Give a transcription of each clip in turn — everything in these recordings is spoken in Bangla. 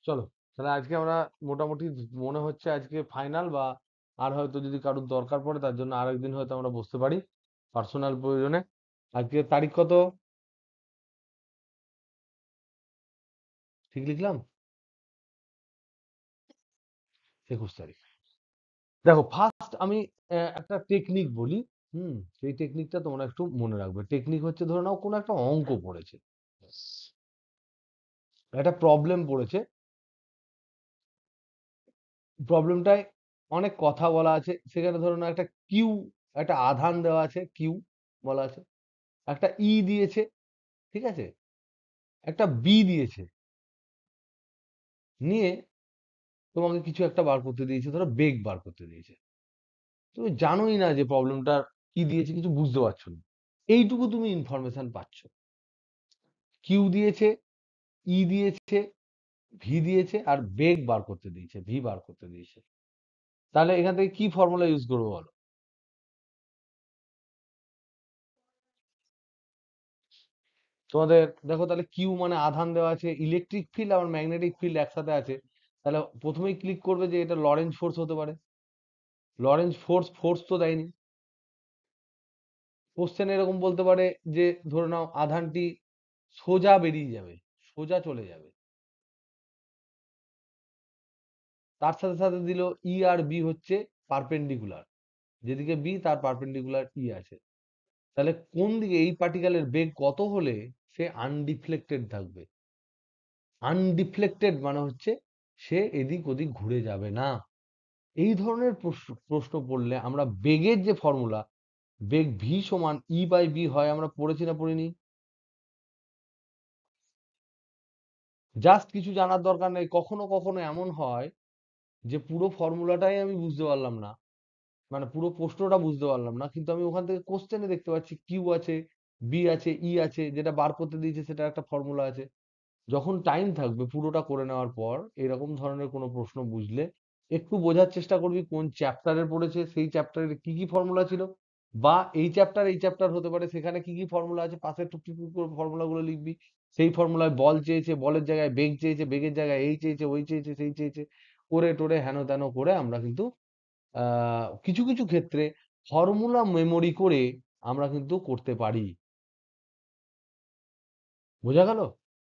চলো তাহলে আজকে আমরা মোটামুটি মনে হচ্ছে আজকে ফাইনাল, বা আর হয়তো যদি কারোর দরকার পড়ে তার জন্য আরেকদিন হয়তো আমরা বসতে পারি পার্সোনাল প্রয়োজনে। আজকে তারিখ কত? ঠিক লিখলাম? 21 তারিখ। দেখো ফার্স্ট আমি একটা টেকনিক বলি। সেই টেকনিকটা তোমরা একটু মনে রাখবে। টেকনিক হচ্ছে, ধরে নাও কোনো একটা অঙ্ক পড়েছে, একটা প্রবলেম পড়েছে, প্রবলেমটায় অনেক কথা বলা আছে, সেখানে ধরে নাও একটা কিউ, একটা আধান দেওয়া আছে, কিউ বলা আছে, একটা ই দিয়েছে, ঠিক আছে, একটা বি দিয়েছে, নিয়ে তোমাকে কিছু একটা বার করতে দিয়েছে, ধরো বেগ বার করতে দিয়েছে। তুমি জানোই না যে প্রবলেমটা কি দিয়েছে, কিছু বুঝতে পারছো না, এইটুকু তুমি ইনফরমেশন পাচ্ছ। কিউ দিয়েছে, ই দিয়েছে, ভি দিয়েছে, আর বেগ বার করতে দিয়েছে, ভি বার করতে দিয়েছে। তাহলে এখান থেকে কি ফর্মুলা ইউজ করবো বলো? তোমাদের দেখো, তাহলে কিউ মানে আধান দেওয়া আছে, ইলেকট্রিক ফিল্ড আর ম্যাগনেটিক ফিল্ড একসাথে আছে, তাহলে প্রথমেই ক্লিক করবে যে এটা লরেন্জ ফোর্স হতে পারে। লরেন্জ ফোর্স, ফোর্স তো দেয়নি। কোশ্চেন এরকম বলতে পারে যে ধরে নাও আধানটি সোজা বেরিয়ে যাবে, সোজা চলে যাবে। তার সাথে সাথে দিল ই আর বি হচ্ছে পারপেন্ডিকুলার, যেদিকে বি তার পারপেন্ডিকুলার ই আছে। তাহলে কোন দিকে এই পার্টিকেলের বেগ কত হলে সে আনডিফ্লেক্টেড থাকবে? আনডিফ্লেক্টেড মানে হচ্ছে সে এদিক ওদিক ঘুরে যাবে না। এই ধরনের প্রশ্ন প্রশ্ন পড়লে আমরা বেগের যে ফর্মুলা, বেগ ভি সমান ই বাই বি হয়, আমরা পড়েছি না পড়িনি? জাস্ট কিছু জানার দরকার নেই। কখনো কখনো এমন হয় যে পুরো ফর্মুলাটাই আমি বুঝতে পারলাম না, মানে পুরো প্রশ্নটা বুঝতে পারলাম না, কিন্তু আমি ওখান থেকে কোশ্চেনে দেখতে পাচ্ছি কিউ আছে, বি আছে, ই আছে, যেটা বার করতে দিয়েছে সেটা একটা ফর্মুলা আছে। যখন টাইম থাকবে পুরোটা করে নেওয়ার পর এরকম ধরনের কোনো প্রশ্ন বুঝলে একটু বোঝার চেষ্টা করবি কোন চ্যাপ্টারে পড়েছে, সেই চ্যাপ্টারের কি কি ফর্মুলা ছিল, বা এই চ্যাপ্টার হতে পারে, সেখানে কি কি ফর্মুলা আছে, পাশে টুক টুক করে ফর্মুলাগুলো লিখবি। সেই ফর্মুলায় বল চেয়েছে, বলের জায়গায় বেগ চেয়েছে, বেগের জায়গায় এই চেয়েছে, ওই চেয়েছে, সেই চেয়েছে, করে টোরে হেন তেন করে আমরা কিন্তু কিছু কিছু ক্ষেত্রে ফর্মুলা মেমোরি করে আমরা কিন্তু করতে পারি। বোঝা গেল?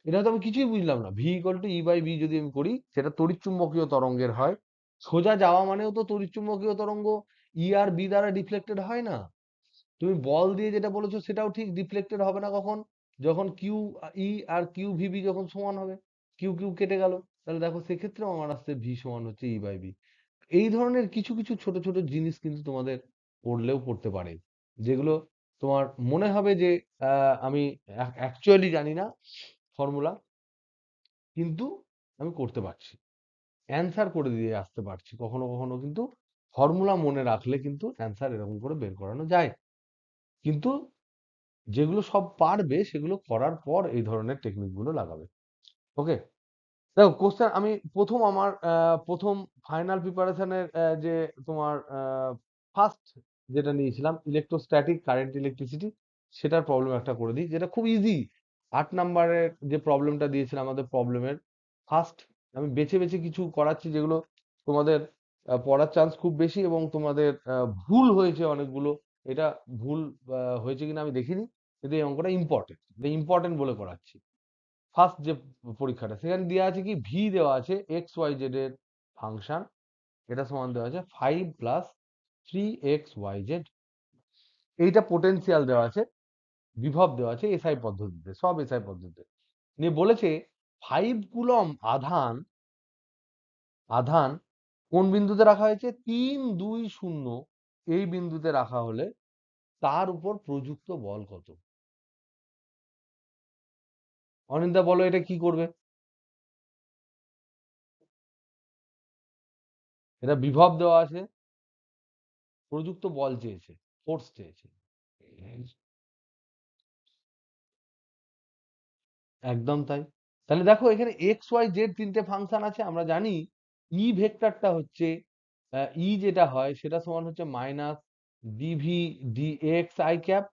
এটা তো আমি কিছুই বুঝলাম না। V equal to E by B যদি আমি করি, সেটা তড়িৎচুম্বকীয় তরঙ্গের হয়। সোজা যাওয়া মানেও তো তড়িৎচুম্বকীয় তরঙ্গ ই আর বি দ্বারা ডিফ্লেক্টেড হয় না। তুমি বল দিয়ে যেটা বলেছো সেটাও ঠিক, ডিফ্লেক্টেড হবে না কখন? যখন কিউ ই আর কিউ ভিবি যখন সমান হবে, কিউ কিউ কেটে গেল। তাহলে দেখো সেক্ষেত্রেও আমার আসছে ভি সমান হচ্ছে ই বাই বি। এই ধরনের কিছু কিছু ছোট ছোট জিনিস কিন্তু তোমাদের পড়লেও পড়তে পারে, যেগুলো তোমার মনে হবে যে আমি অ্যাকচুয়ালি জানি না ফর্মুলা, কিন্তু আমি করতে পারছি, অ্যান্সার করে দিয়ে আসতে পারছি। কখনো কখনো কিন্তু ফর্মুলা মনে রাখলে কিন্তু অ্যান্সার এরকম করে বের করানো যায়। কিন্তু যেগুলো সব পারবে সেগুলো করার পর এই ধরনের টেকনিক গুলো লাগাবে। ওকে, দেখো কোশ্চেন আমি প্রথম আমার প্রথম ফাইনাল প্রিপারেশনের যে তোমার ফার্স্ট যেটা নিয়েছিলাম ইলেকট্রোস্ট্যাটিক কারেন্ট ইলেকট্রিসিটি, সেটার প্রবলেম একটা করে দিই, যেটা খুব ইজি। 8 নম্বরের যে প্রবলেমটা দিয়েছিলাম আমাদের প্রবলেমের ফার্স্ট, আমি বেছে বেছে কিছু করাচ্ছি যেগুলো তোমাদের পড়ার চান্স খুব বেশি, এবং তোমাদের ভুল হয়েছে অনেকগুলো। এটা ভুল হয়েছে কিনা আমি দেখিনি, কিন্তু এই অঙ্কটা ইম্পর্টেন্ট, ইম্পর্টেন্ট বলে করাচ্ছি। ফার্স্ট যে পরীক্ষাটা, সেখানে দেওয়া আছে কি, ভি দেওয়া আছে এক্স ওয়াই জেড এর ফাংশন, এটা সমান দেওয়া আছে 5 + 3 x y z। এইটা পোটেনশিয়াল দেওয়া আছে, বিভব দেওয়া আছে এসআই পদ্ধতিতে, সব এসআই পদ্ধতিতে। নিয়ে বলেছে 5 কুলম আধান, আধান কোন বিন্দুতে রাখা হয়েছে, 3, 2, 0 এই বিন্দুতে রাখা হলে তার উপর প্রযুক্ত বল কত? অনিন্দা বলো এটা কি করবে? এটা বিভব দেওয়া আছে, প্রযুক্ত বল চেয়েছে, ফোর্স চেয়েছে। একদম তাই। তাহলে দেখো এখানে এক্স ওয়াই জেড তিনটে ফাংশন আছে, আমরা জানি ই ভেক্টরটা হচ্ছে ই যেটা হয় সেটা সমান হচ্ছে minus dv d x i cap,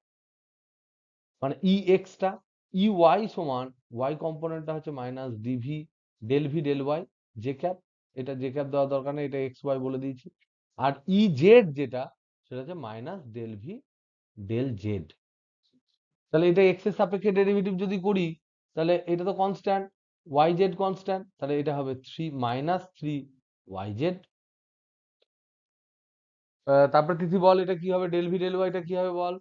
মানে ই এক্সটা। ই ওয়াই সমান ওয়াই কম্পোনেন্টটা হচ্ছে minus dv del V del y. J cap, এটা জে ক্যাপ দেওয়ার দরকার নেই, এটা এক্স ওয়াই বলে দিয়েছি। আর ই জেড যেটা, সেটা হচ্ছে minus del V del Z. তাহলে এটা এক্স এর সাপেক্ষে ডেরিভেটিভ যদি করি, তাহলে এটা তো কনস্ট্যান্ট, ওয়াই জেড কনস্ট্যান্ট, তাহলে এটা হবে 3 ওয়াই জেড। তারপরে তিথি বল এটা কি হবে, ডেল ভি ডেল ওয়াই এটা কি হবে বল।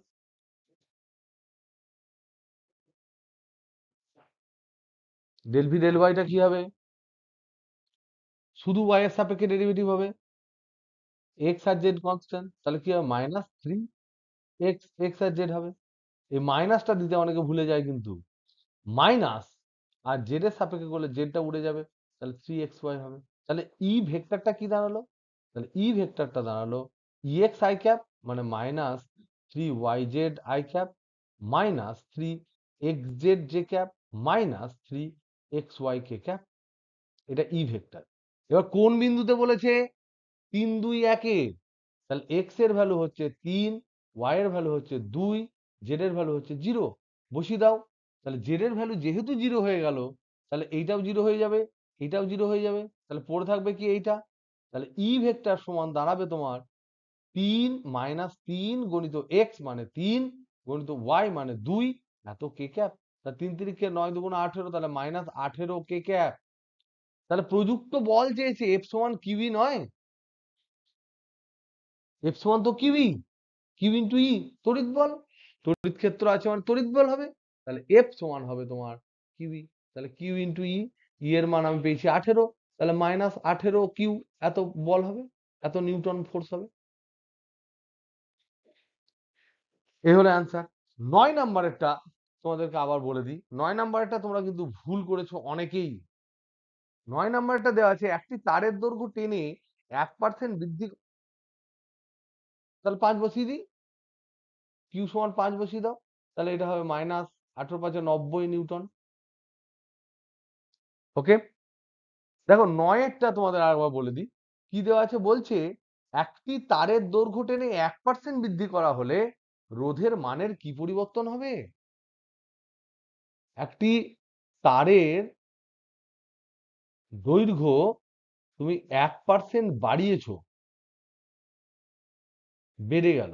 ডেল ভি ডেল ওয়াইটা কি হবে, শুধু ওয়াই এর সাপেক্ষে ডেরিভেটিভ হবে, এক্স আর জেড কনস্ট্যান্ট, তাহলে কি হবে -3 এক্স এক্স আর জেড হবে। এই মাইনাসটা দিতে অনেকে ভুলে যায় কিন্তু, মাইনাস আর জেড এর সাপেক্ষে করলে জেডটা উড়ে যাবে, তাহলে 3xy হবে। তাহলে ই ভেক্টরটা কি দাঁড়ালো, তাহলে ই ভেক্টরটা দাঁড়ালো ex i ক্যাপ মানে -3yz i cap -3xz j cap -3xy k cap. এটা ই ভেক্টর। এবার কোন বিন্দুতে বলেছে, 3 2 1 এ, তাহলে এক্স এর ভ্যালু হচ্ছে 3, ওয়াই এর ভ্যালু হচ্ছে 2, জেড এর ভ্যালু হচ্ছে 0, বসিয়ে দাও। তাহলে জেড এর ভ্যালু যেহেতু 0 হয়ে গেল, তাহলে এইটাও 0 হয়ে যাবে, এইটাও 0 হয়ে যাবে, তাহলে পড়ে থাকবে কি এইটা। তাহলে ই ভেক্টর সমান দাঁড়াবে তোমার 3 - 3 গণিত এক্স মানে 3 গণিত ওয়াই মানে 2 এত কে ক্যাপ। তা 3 3 9 2 18, তাহলে -18 কে ক্যাপ। তাহলে প্রযুক্ত বল চেয়েছে এফ সমান কিউই নয়, এফ সমান তো কিউই, কিউ ইন্টু ই, তড়িৎ বল, তড়িৎ ক্ষেত্র আছে মানে তড়িৎ বল হবে। তাহলে এফ সমান হবে তোমার কিউই, তাহলে কিউ ইন্টু ই, ই এর মান আমি পেয়েছি 18, তাহলে -18 কিউ, এত বল হবে, এত নিউটন ফোর্স হবে। এই হলো অ্যান্সার। 9 নাম্বারেরটা তোমাদেরকে আবার বলে দিই, 9 নাম্বারেরটা তোমরা কিন্তু ভুল করেছো অনেকেই। 9 নাম্বারটা দেওয়া আছে একটি তারের দৈর্ঘ্য টেনে 1% বৃদ্ধি, তাহলে 5 বসিয়ে দিই, কিউ সমান 5 বসিয়ে দাও, তাহলে এটা হবে -18×5 = 90 নিউটন। ওকে, দেখো 9-এরটা তোমাদের আরেকবার বলে দিই, কি দেওয়া আছে বলছে, একটি তারের দৈর্ঘ্য টেনে 1% বৃদ্ধি করা হলে রোধের মানের কি পরিবর্তন হবে। একটি তারের দৈর্ঘ্য তুমি 1% বাড়িয়েছো, বেড়ে গেল,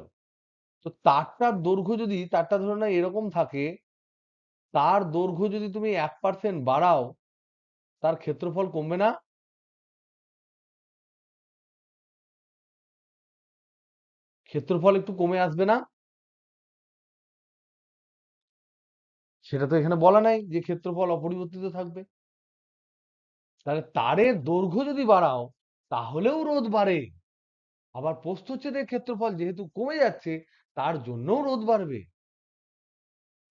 তো তারটার দৈর্ঘ্য যদি, তারটা ধরে না এরকম থাকে, তার দৈর্ঘ্য যদি তুমি 1% বাড়াও, তার ক্ষেত্রফল কমবে না, ক্ষেত্রফল একটু কমে আসবে না। সেটা তো এখানে বলা নাই যে ক্ষেত্রফল অপরিবর্তিত থাকবে। তাহলে তারের দৈর্ঘ্য যদি বাড়াও তাহলেও রোধ বাড়ে, আবার প্রস্থচ্ছেদের ক্ষেত্রফল যেহেতু কমে যাচ্ছে তার জন্যও রোধ বাড়বে।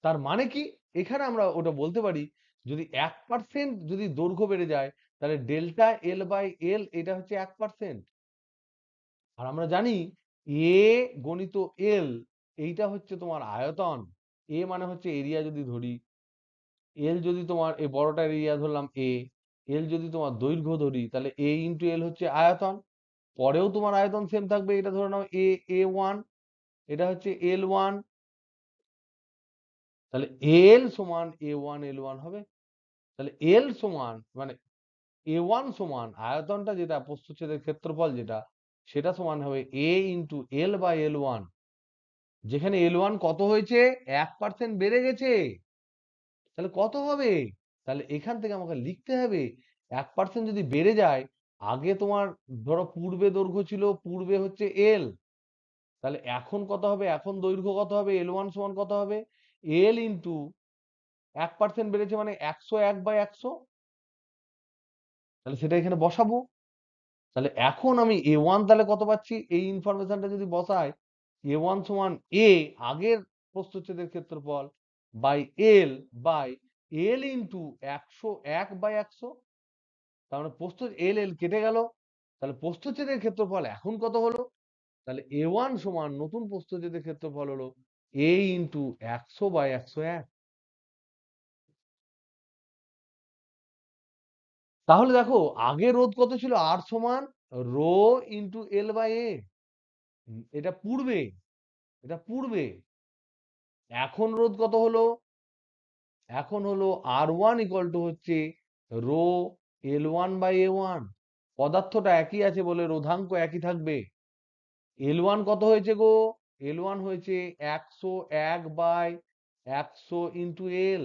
তার মানে কি, এখানে আমরা ওটা বলতে পারি, যদি 1% যদি দৈর্ঘ্য বেড়ে যায়, তাহলে ডেল্টা এল বাই এল এটা হচ্ছে 1%। আর আমরা জানি এ গণিত এল, এইটা হচ্ছে তোমার আয়তন, এ মানে হচ্ছে এরিয়া যদি ধরি, এল যদি তোমার এই বড়টার এরিয়া ধরলাম এ, এল যদি তোমার দৈর্ঘ্য ধরি, তাহলে এ ইন্টু এল হচ্ছে আয়তন, পরেও তোমার আয়তন সেম থাকবে, এটা ধরে নাও এ এ ওয়ান, এটা হচ্ছে এল ওয়ান, তাহলে এল সমান এ ওয়ান এল ওয়ান হবে। তাহলে এল সমান মানে এ ওয়ান সমান আয়তনটা যেটা প্রস্থচ্ছেদের ক্ষেত্রফল যেটা, সেটা সমান হবে A into L by L one, যেখানে এল ওয়ান কত হয়েছে, 1% বেড়ে গেছে, তাহলে কত হবে, তাহলে এখান থেকে আমাকে লিখতে হবে 1% যদি বেড়ে যায়, আগে তোমার ধরো পূর্বে দৈর্ঘ্য ছিল, পূর্বে হচ্ছে এল, তাহলে এখন কত হবে, এখন দৈর্ঘ্য কত হবে, এল ওয়ান সমান কত হবে, এল ইন্টু 1% বেড়েছে মানে 101/100, তাহলে সেটা এখানে বসাবো। তাহলে এখন আমি এ ওয়ান তাহলে কত পাচ্ছি, এই ইনফরমেশনটা যদি বসাই, এ ওয়ান সমান এ আগের প্রস্থচ্ছেদের ক্ষেত্রফল by L by L into 101/100, তার মানে প্রস্থ এল এল কেটে গেল, তাহলে প্রস্থচ্ছেদের ক্ষেত্রফল এখন কত হলো, তাহলে এ ওয়ান সমান নতুন প্রস্থচ্ছেদের ক্ষেত্রফল হলো এ ইন্টু 100/101। তাহলে দেখো আগে রোধ কত ছিল, আর সমান রো ইন্টু এল বাই এ, এটা পূর্বে, এটা পূর্বে, এখন রোধ কত হলো, এখন হলো আর ওয়ান ইকুয়াল টু হচ্ছে রো L1/A1, পদার্থটা একই আছে বলে রোধাঙ্ক একই থাকবে। L1 কত হয়েছে গো? L1 হয়েছে 101/100 ইন্টু এল।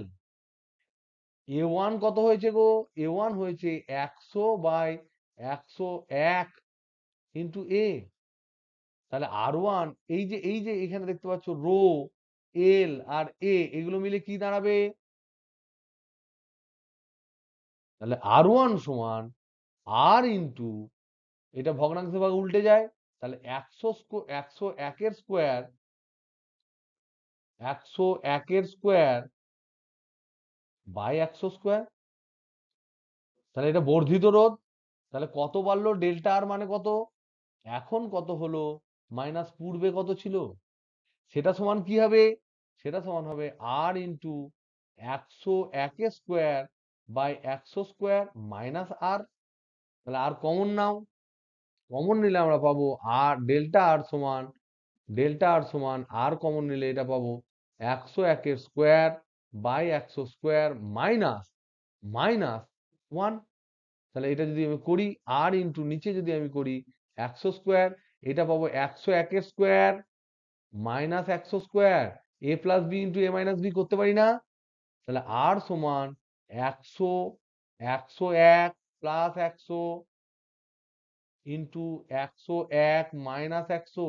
A1 কত হয়েছে গো? A1 হয়েছে 100/101 ইন্টু এ। তাহলে R1, এই যে এখানে দেখতে পাচ্ছ রো, এল আর এ, এগুলো মিলে কি দাঁড়াবে? তাহলে R1 সমান আর ইন্টু, এটা ভগ্নাংশে ভাগ উল্টে যায়, তাহলে 101 এর স্কোয়ার বাই 100 স্কোয়ার। তাহলে এটা বর্ধিত রোধ। তাহলে কত বাড়লো? ডেল্টা আর মানে কত? এখন কত হলো মাইনাস পূর্বে কত ছিল? সেটা সমান কি হবে? সেটা সমান হবে R into 101 square by 100 square minus R. তাহলে আর কমন নাও, কমন নিলে আমরা পাবো আর ডেল্টা আর সমান আর কমন নিলে এটা পাবো 101 square by 100 square minus minus 1। তাহলে এটা যদি আমি করি আর ইন্টু নিচে যদি আমি করি 100 স্কোয়ার, এটা পাবো 101 square minus 100 square. A plus B into A minus B করতে পারি না? তাহলে আর সমান 100, 101 plus 100 into 101 minus 100,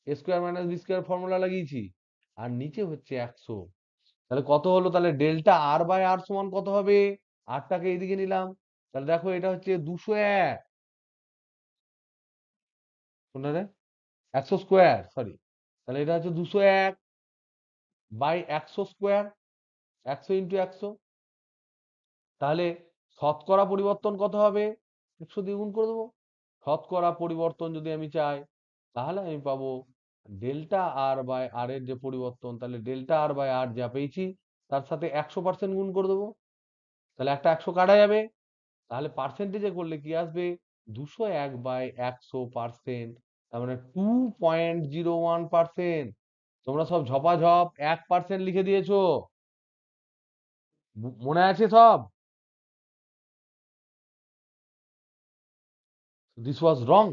A square minus B square formula লাগিয়েছি, আর নিচে হচ্ছে 100। তাহলে কত হলো? তাহলে ডেল্টা আর বাই আর সমান কত হবে? আরটাকে এইদিকে নিলাম, তাহলে দেখো এটা হচ্ছে 201, কোনটা রে? 100 স্কোয়ার, সরি। তাহলে এটা হচ্ছে 201/100 স্কোয়ার, 100 ইন্টু 100। তাহলে শতকরা পরিবর্তন কত হবে? 100 দিয়ে গুণ করে দেবো। শতকরা পরিবর্তন যদি আমি চাই, তাহলে আমি পাবো ডেল্টা আর বাই আর এর যে পরিবর্তন, তাহলে ডেল্টা আর বাই আর যা পেয়েছি তার সাথে 100% গুণ করে দেবো। তাহলে একটা 100 কাটা যাবে, তাহলে পার্সেন্টেজে করলে কি আসবে? 201/100%, তার মানে 2.01%। তোমরা সব ঝপাঝপ 1% লিখে দিয়েছো, মনে আছে সব? দিস ওয়াজ রং।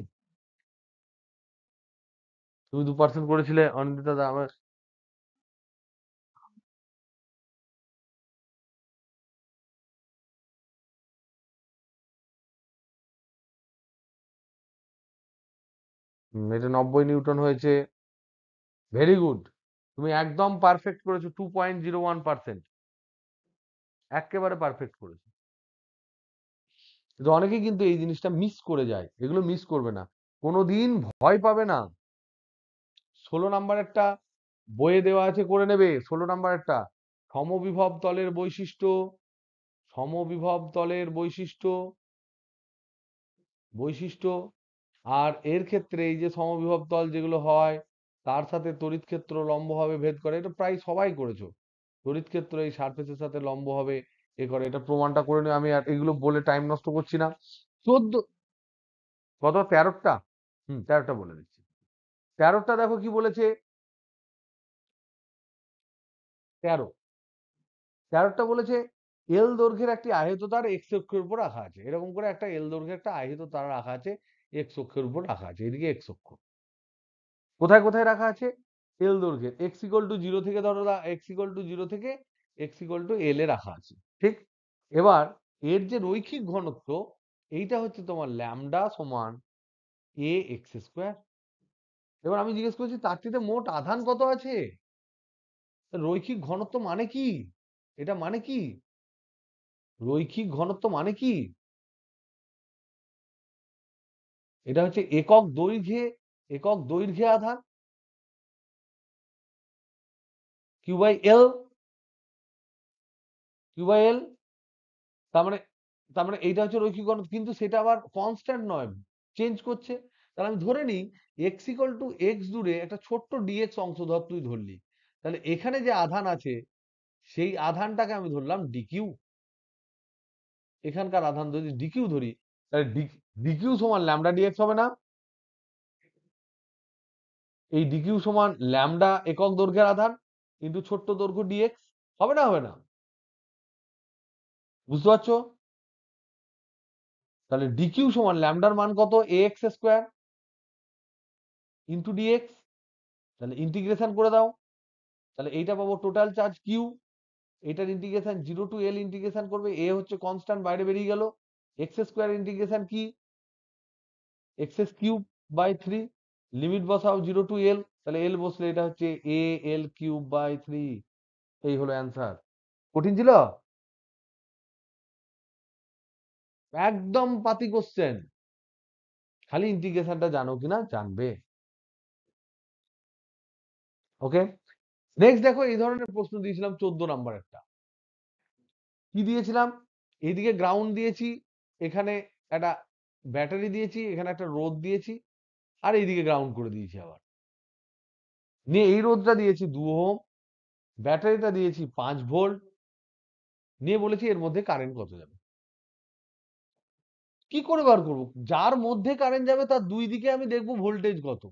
তুমি 2% করেছিলে অনিন্দিতা দা, আমার এটা 90 নিউটন হয়েছে। ভেরি গুড, তুমি একদম পারফেক্ট করেছো, 2.01%, একেবারে পারফেক্ট করেছো। কিন্তু অনেকে কিন্তু এই জিনিসটা মিস করে যায়, এগুলো মিস করবে না, কোনোদিন ভয় পাবে না। 16 নাম্বারেরটা বইয়ে দেওয়া আছে, করে নেবে। 16 নাম্বারেরটা সমবিভব তলের বৈশিষ্ট্য, সমবিভব তলের বৈশিষ্ট্য, বৈশিষ্ট্য। আর এর ক্ষেত্রে এই যে সমবিভব তল যেগুলো হয় তার সাথে তড়িৎ ক্ষেত্র লম্বভাবে ভেদ করে, এটা প্রায় সবাই করেছো। তড়িৎ ক্ষেত্র এই সারফেসের সাথে লম্বভাবে এ করে, এটা প্রমাণটা করে নিও, আমি আর এগুলো বলে টাইম নষ্ট করছি না। 14, কত? 13টা। 13টা বলে দিচ্ছি। 13টা দেখো কি বলেছে। 13, 13টা বলেছে এল দৈর্ঘ্যের একটি আয়ততার এক্স অক্ষের উপর রাখা আছে। এরকম করে একটা এল দৈর্ঘ্যের একটা আয়ততার রাখা আছে, এক্স অক্ষের উপর রাখা আছে, এদিকে এক্স অক্ষ। কোথায় কোথায় রাখা আছে? এল দৈর্ঘ্যের এক্স ইকুয়াল টু 0 থেকে, ধরো এক্স ইকুয়াল টু 0 থেকে এক্স ইকুয়াল টু এল এ রাখা আছে, ঠিক? এবার এর যে রৈখিক ঘনত্ব, এইটা হচ্ছে তোমার ল্যামডা সমান এ এক্স স্কোয়ার। এবার আমি জিজ্ঞেস করছি তারটিতে মোট আধান কত আছে? রৈখিক ঘনত্ব মানে কি? এটা মানে কি? রৈখিক ঘনত্ব মানে কি? এটা হচ্ছে একক দৈর্ঘ্যে আধান, Q by L, Q by L. তার মানে, এইটা হচ্ছে রৈখিক ঘনত্ব, কিন্তু সেটা আবার কনস্ট্যান্ট নয়, চেঞ্জ করছে। তাহলে আমি ধরে নিই এক্স ইকুয়াল টু এক্স দূরে একটা ছোট্ট ডিএক্স অংশ ধর, তুই ধরলি, তাহলে এখানে যে আধান আছে সেই আধানটাকে আমি ধরলাম ডিকিউ। এখানকার আধান যদি ডিকিউ ধরি, তাহলে ডিকিউ সমান ল্যামডা ডিএক্স হবে না? এই ডিকিউ সমান ল্যামডা একক দৈর্ঘ্যের আধান কিন্তু ছোট্ট দৈর্ঘ্য ডিএক্স, হবে না? হবে না? বুঝতে পারছো? তাহলে ডিকিউ সমান ল্যামডার মান কত, ax স্কোয়ার ইন্টু ডিএক্স। তাহলে ইন্টিগ্রেশন করে দাও, তাহলে এইটা পাবো টোটাল চার্জ কিউ, এটার ইন্টিগ্রেশন 0 টু এল ইন্টিগ্রেশন করবে, এ হচ্ছে কনস্ট্যান্ট বাইরে বেরিয়ে গেল, এক্স স্কোয়ার ইন্টিগ্রেশন কি, এক্স কিউব বাই 3, লিমিট বসাও 0 টু এল, তাহলে এল বসলে এটা হচ্ছে এ এল কিউব বাই 3। এই হলো অ্যান্সার। কঠিন ছিল? একদম পাতি কোশ্চেন, খালি ইন্টিগ্রেশনটা জানো কিনা জানবে। ওকে, নেক্সট দেখো, এই ধরনের প্রশ্ন দিয়েছিলাম 14 নাম্বার একটা। কি দিয়েছিলাম, এইদিকে গ্রাউন্ড দিয়েছি, এখানে একটা ব্যাটারি দিয়েছি, এখানে একটা রোদ দিয়েছি, আর এইদিকে গ্রাউন্ড করে দিয়েছি আবার। নিয়ে এই রোদটা দিয়েছি 2 ওহম, ব্যাটারিটা দিয়েছি 5 ভোল্ট, নিয়ে বলেছি এর মধ্যে কারেন্ট কত যাবে। কি করে বার করবো, যার মধ্যে কারেন্ট যাবে তার দুই দিকে আমি দেখবো ভোল্টেজ কত।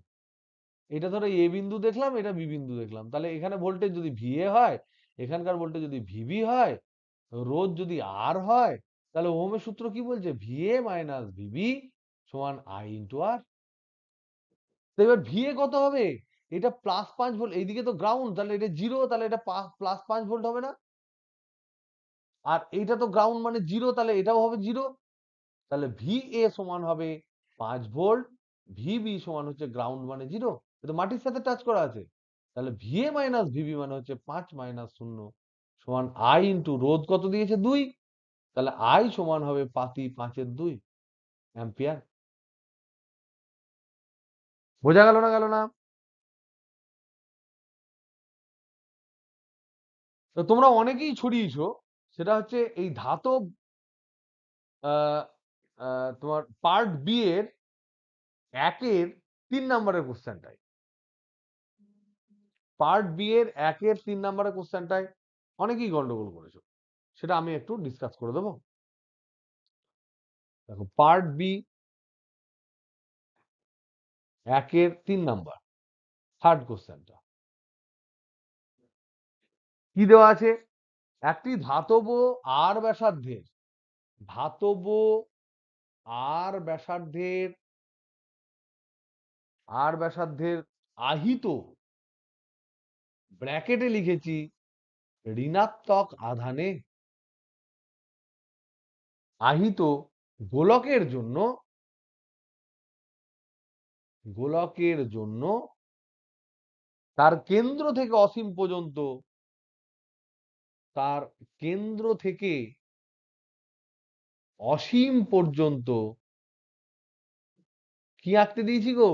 এটা ধরো এ বিন্দু দেখলাম, এটা বি বিন্দু দেখলাম, তাহলে এখানে ভোল্টেজ যদি ভিএ হয়, এখানকার ভোল্টেজ যদি ভিবি হয়, রোধ যদি আর হয়, তাহলে ওহমের সূত্র কি বলছে, ভিএ মাইনাস ভিবি সমান আই ইন্টু আর। তো এবার ভিএ কত হবে, এটা +5 ভোল্ট, এইদিকে তো গ্রাউন্ড, তাহলে এটা 0, তাহলে এটা +5 ভোল্ট হবে না, আর এইটা তো গ্রাউন্ড মানে 0, তাহলে এটাও হবে 0। তাহলে ভিএ সমান হবে 5 ভোল্ট, ভিবি সমান হচ্ছে গ্রাউন্ড মানে 0, এটা মাটির সাথে টাচ করা আছে। তাহলে ভিএ মাইনাস ভিবি মানে হচ্ছে 5 মাইনাস 0 সমান আই ইন্টু রোধ কত দিয়েছে 2, তাহলে আই সমান হবে পাতি 5-এর 2 অ্যাম্পিয়ার। বোঝা গেল না, গেল না? তো তোমরা অনেকেই ছড়িয়েছো, সেটা হচ্ছে এই ধাতব আহ, তোমার পার্ট বি এর 1-এর 3 নম্বরের কোশ্চেনটাই, পার্ট বি এর 1-এর 3 নম্বরের কোশ্চেনটাই অনেকেই গন্ডগোল করেছো, সেটা আমি একটু ডিসকাস করে দেবো। দেখো, পার্ট বি 1-এর 3 নাম্বার থার্ড কোশ্চেনটা কি দেওয়া আছে, একটি ধাতব আর ব্যাসার্ধের, ধাতব আর ব্যাসার্ধের, আর ব্যাসার্ধের আহিত, ব্র্যাকেটে লিখেছি ঋণাত্মক আধানে আহিত গোলকের জন্য, গোলকের জন্য তার কেন্দ্র থেকে অসীম পর্যন্ত, তার কেন্দ্র থেকে অসীম পর্যন্ত কি আঁকতে দিয়েছি গো,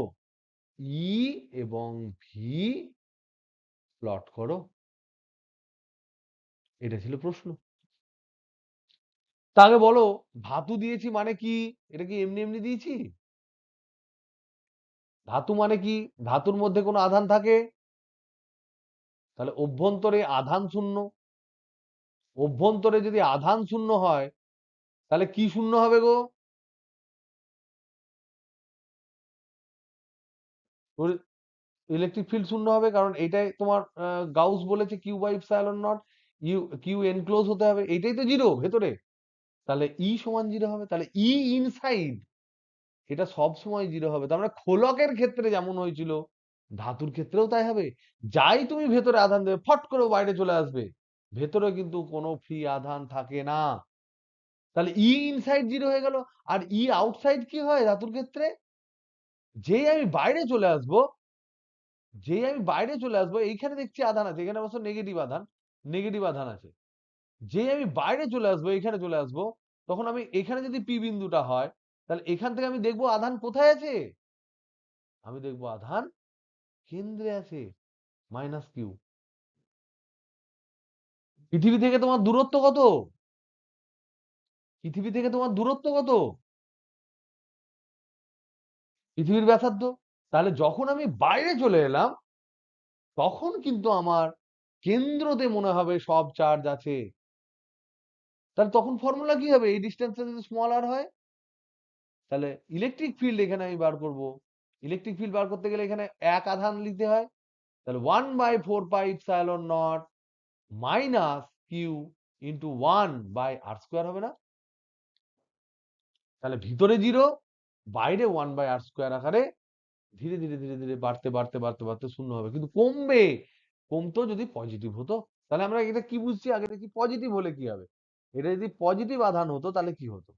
ই এবং ভি প্লট করো। এটা ছিল প্রশ্ন। তাকে বলো ধাতু দিয়েছি মানে কি, এটা কি এমনি এমনি দিয়েছি? ধাতু মানে কি, ধাতুর মধ্যে কোনো আধান থাকে, তাহলে অভ্যন্তরে আধান শূন্য, অভ্যন্তরে যদি আধান শূন্য হয় তাহলে কি শূন্য হবে গো, ইলেকট্রিক ফিল্ড শূন্য হবে, কারণ এটাই তোমার গাউস বলেছে কিউ বাই ইপসাইলন নট, ইউ কিউ এনক্লোজ হতে হবে, এটাই তো জিরো ভেতরে, তাহলে ই সমান 0 হবে, তাহলে ই ইনসাইড এটা সব সময় 0 হবে। তার মানে খোলকের ক্ষেত্রে যেমন হয়েছিল, ধাতুর ক্ষেত্রেও তাই হবে, যাই তুমি ভেতরে আধান দেবে ফট করে বাইরে চলে আসবে, ভেতরে কিন্তু কোনো ফ্রি আধান থাকে না। তাহলে ই ইনসাইড 0 হয়ে গেল, আর ই আউটসাইড কি হয় ধাতুর ক্ষেত্রে, যেই আমি বাইরে চলে আসবো, যেই আমি বাইরে চলে আসবো, এইখানে দেখছি আধান আছে, এখানে অবশ্য নেগেটিভ আধান, নেগেটিভ আধান আছে, যেই আমি বাইরে চলে আসবো, এখানে চলে আসবো, তখন আমি এখানে যদি পি বিন্দুটা হয়, তাহলে এখান থেকে আমি দেখবো আধান কোথায় আছে, আমি দেখবো আধান কেন্দ্রে আছে, মাইনাস কিউ। পৃথিবী থেকে তোমার দূরত্ব কত, পৃথিবী থেকে তোমার দূরত্ব কত, পৃথিবীর ব্যাসার্ধ। তাহলে যখন আমি বাইরে চলে এলাম, তখন কিন্তু আমার কেন্দ্রতে মনে হবে সব চার্জ আছে, তাহলে তখন ফর্মুলা কি হবে, এই ডিস্টেন্সটা যদি স্মল আর হয়, তাহলে ইলেকট্রিক ফিল্ড এখানে আমি বার করব, ইলেকট্রিক ফিল্ড বার করতে গেলে এখানে এক আধান নিতে হয়, তাহলে 1/4πε0 মাইনাস কিউ ইন্টু 1/r² হবে না, তাহলে ভিতরে 0, বাইরে 1/r² আকারে ধীরে ধীরে ধীরে ধীরে বাড়তে বাড়তে বাড়তে বাড়তে শূন্য হবে, কিন্তু কমবে। কমতো যদি পজিটিভ হতো। তাহলে আমরা এটা কি বুঝছি, আগে দেখি পজিটিভ হলে কি হবে। এটা যদি পজিটিভ আধান হতো তাহলে কি হতো?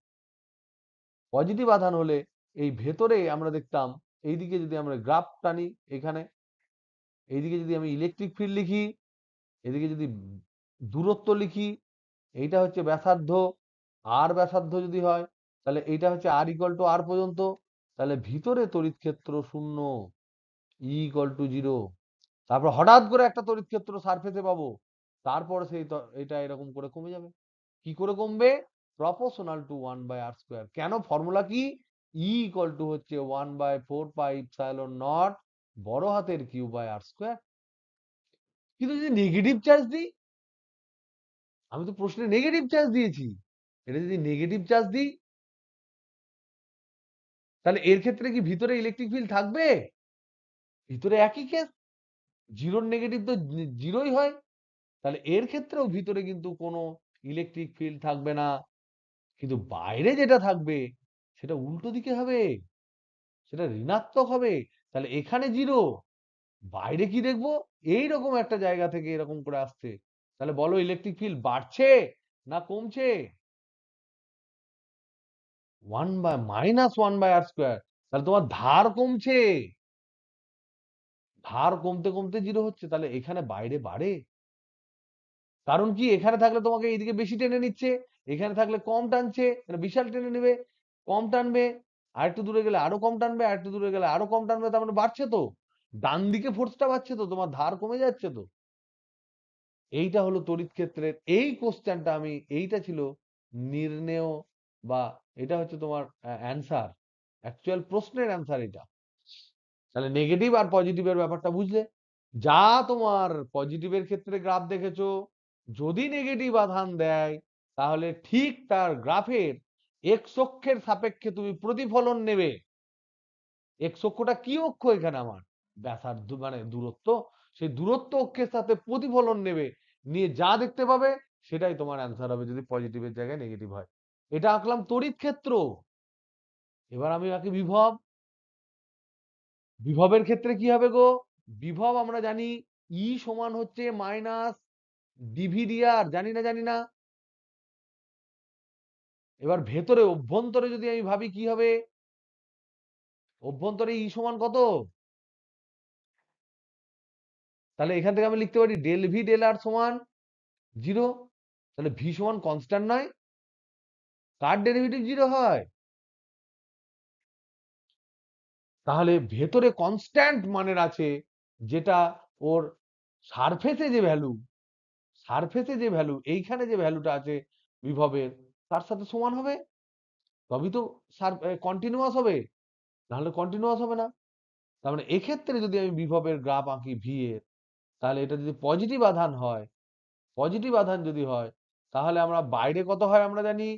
পজিটিভ আধান হলে এই ভেতরে আমরা দেখতাম, এইদিকে যদি আমরা গ্রাফ টানি, এখানে এইদিকে যদি আমি ইলেকট্রিক ফিল্ড লিখি, এদিকে যদি দূরত্ব লিখি, এইটা হচ্ছে ব্যাসার্ধ, আর ব্যাসার্ধ যদি হয়, তাহলে এইটা হচ্ছে আর ইকুয়াল টু আর পর্যন্ত। তাহলে ভিতরে তড়িৎ ক্ষেত্র শূন্য, ই ইকুয়াল টু 0। তারপর হঠাৎ করে একটা তড়িৎ ক্ষেত্র সারফেসে পাবো, তারপর এটা এরকম করে কমে যাবে। কি করে কমবে? Proportional to 1/r²। কেন? ফর্মুলা কি? ই ইকুয়াল টু হচ্ছে 1/4πε0 বড় হাতের কিউ/r²। কিন্তু যদি নেগেটিভ চার্জ দিই, আমি তো প্রশ্নে নেগেটিভ চার্জ দিয়েছি, এটা যদি নেগেটিভ চার্জ দিই, তাহলে এর ক্ষেত্রে কি ভিতরে ইলেকট্রিক ফিল্ড থাকবে? ভিতরে একই কেস, জিরোর নেগেটিভ তো জিরোই হয়। তাহলে এর ক্ষেত্রেও ভিতরে কিন্তু কোনো ইলেকট্রিক ফিল্ড থাকবে না, কিন্তু বাইরে যেটা থাকবে সেটা উল্টো দিকে হবে, সেটা ঋণাত্মক হবে। তাহলে এখানে 0, বাইরে কি দেখবো? এইরকম একটা জায়গা থেকে এরকম করে আসছে। তাহলে বলো ইলেকট্রিক ফিল্ড বাড়ছে না কমছে? -1/r²। তাহলে তোমার ধার কমছে, ধার কমতে কমতে 0 হচ্ছে। তাহলে এখানে বাইরে বাড়ে। কারণ কি? এখানে থাকলে তোমাকে এইদিকে বেশি টেনে নিচ্ছে, এখানে থাকলে কম টানছে, মানে বিশাল টেনে নেবে, কম টানবে। আরেকটু দূরে গেলে আরো কম টানবে, আরেকটু দূরে গেলে আরো কম টানবে, তার মানে বাড়ছে তো, ডান দিকে ফোর্সটা বাড়ছে তো, তোমার ধার কমে যাচ্ছে তো। এইটা হলো তড়িৎ ক্ষেত্রের এই কোশ্চেনটা, আমি এইটা ছিল নির্ণেয়, বা এটা হচ্ছে তোমার অ্যান্সার, অ্যাকচুয়াল প্রশ্নের অ্যান্সার এটা। তাহলে নেগেটিভ আর পজিটিভের ব্যাপারটা বুঝলে। যা তোমার পজিটিভের ক্ষেত্রে গ্রাফ দেখেছো, যদি নেগেটিভ আধান দেয়, তাহলে ঠিক তার গ্রাফের এক্স অক্ষের সাপেক্ষে তুমি প্রতিফলন নেবে। এক্স অক্ষটা কি অক্ষ এখানে? আমার ব্যাসার্ধ, মানে দূরত্ব। সেই দূরত্ব অক্ষের সাথে প্রতিফলন নেবে, নিয়ে যা দেখতে পাবে সেটাই তোমার অ্যান্সার হবে, যদি পজিটিভের জায়গায় নেগেটিভ হয়। এটা আঁকলাম তড়িৎ ক্ষেত্র। এবার আমি আঁকি বিভব। বিভবের ক্ষেত্রে কি হবে গো? বিভব আমরা জানি ই সমান হচ্ছে মাইনাস ডিভিডিআর, জানি না? জানি না? এবার ভেতরে অভ্যন্তরে যদি আমি ভাবি কি হবে, অভ্যন্তরে ই সমান কত? তাহলে এখান থেকে আমি লিখতে পারি ডেল ভি ডেল আর সমান 0। তাহলে ভি সমান কনস্ট্যান্ট নয়? কার ডেরিভেটিভ 0 হয়? তাহলে ভেতরে কনস্ট্যান্ট মানের আছে, যেটা ওর সারফেসে যে ভ্যালু, সারফেসে যে ভ্যালু, এইখানে যে ভ্যালুটা আছে বিভবের, তার সাথে সমান হবে, তবেই তো কন্টিনিউয়াস হবে, নাহলে কন্টিনিউয়াস হবে না। তার মানে এক্ষেত্রে যদি আমি বিভবের গ্রাফ আঁকি ভি এর, তাহলে এটা যদি পজিটিভ আধান হয়, পজিটিভ আধান যদি হয়, তাহলে আমরা বাইরে কত হয় আমরা জানি,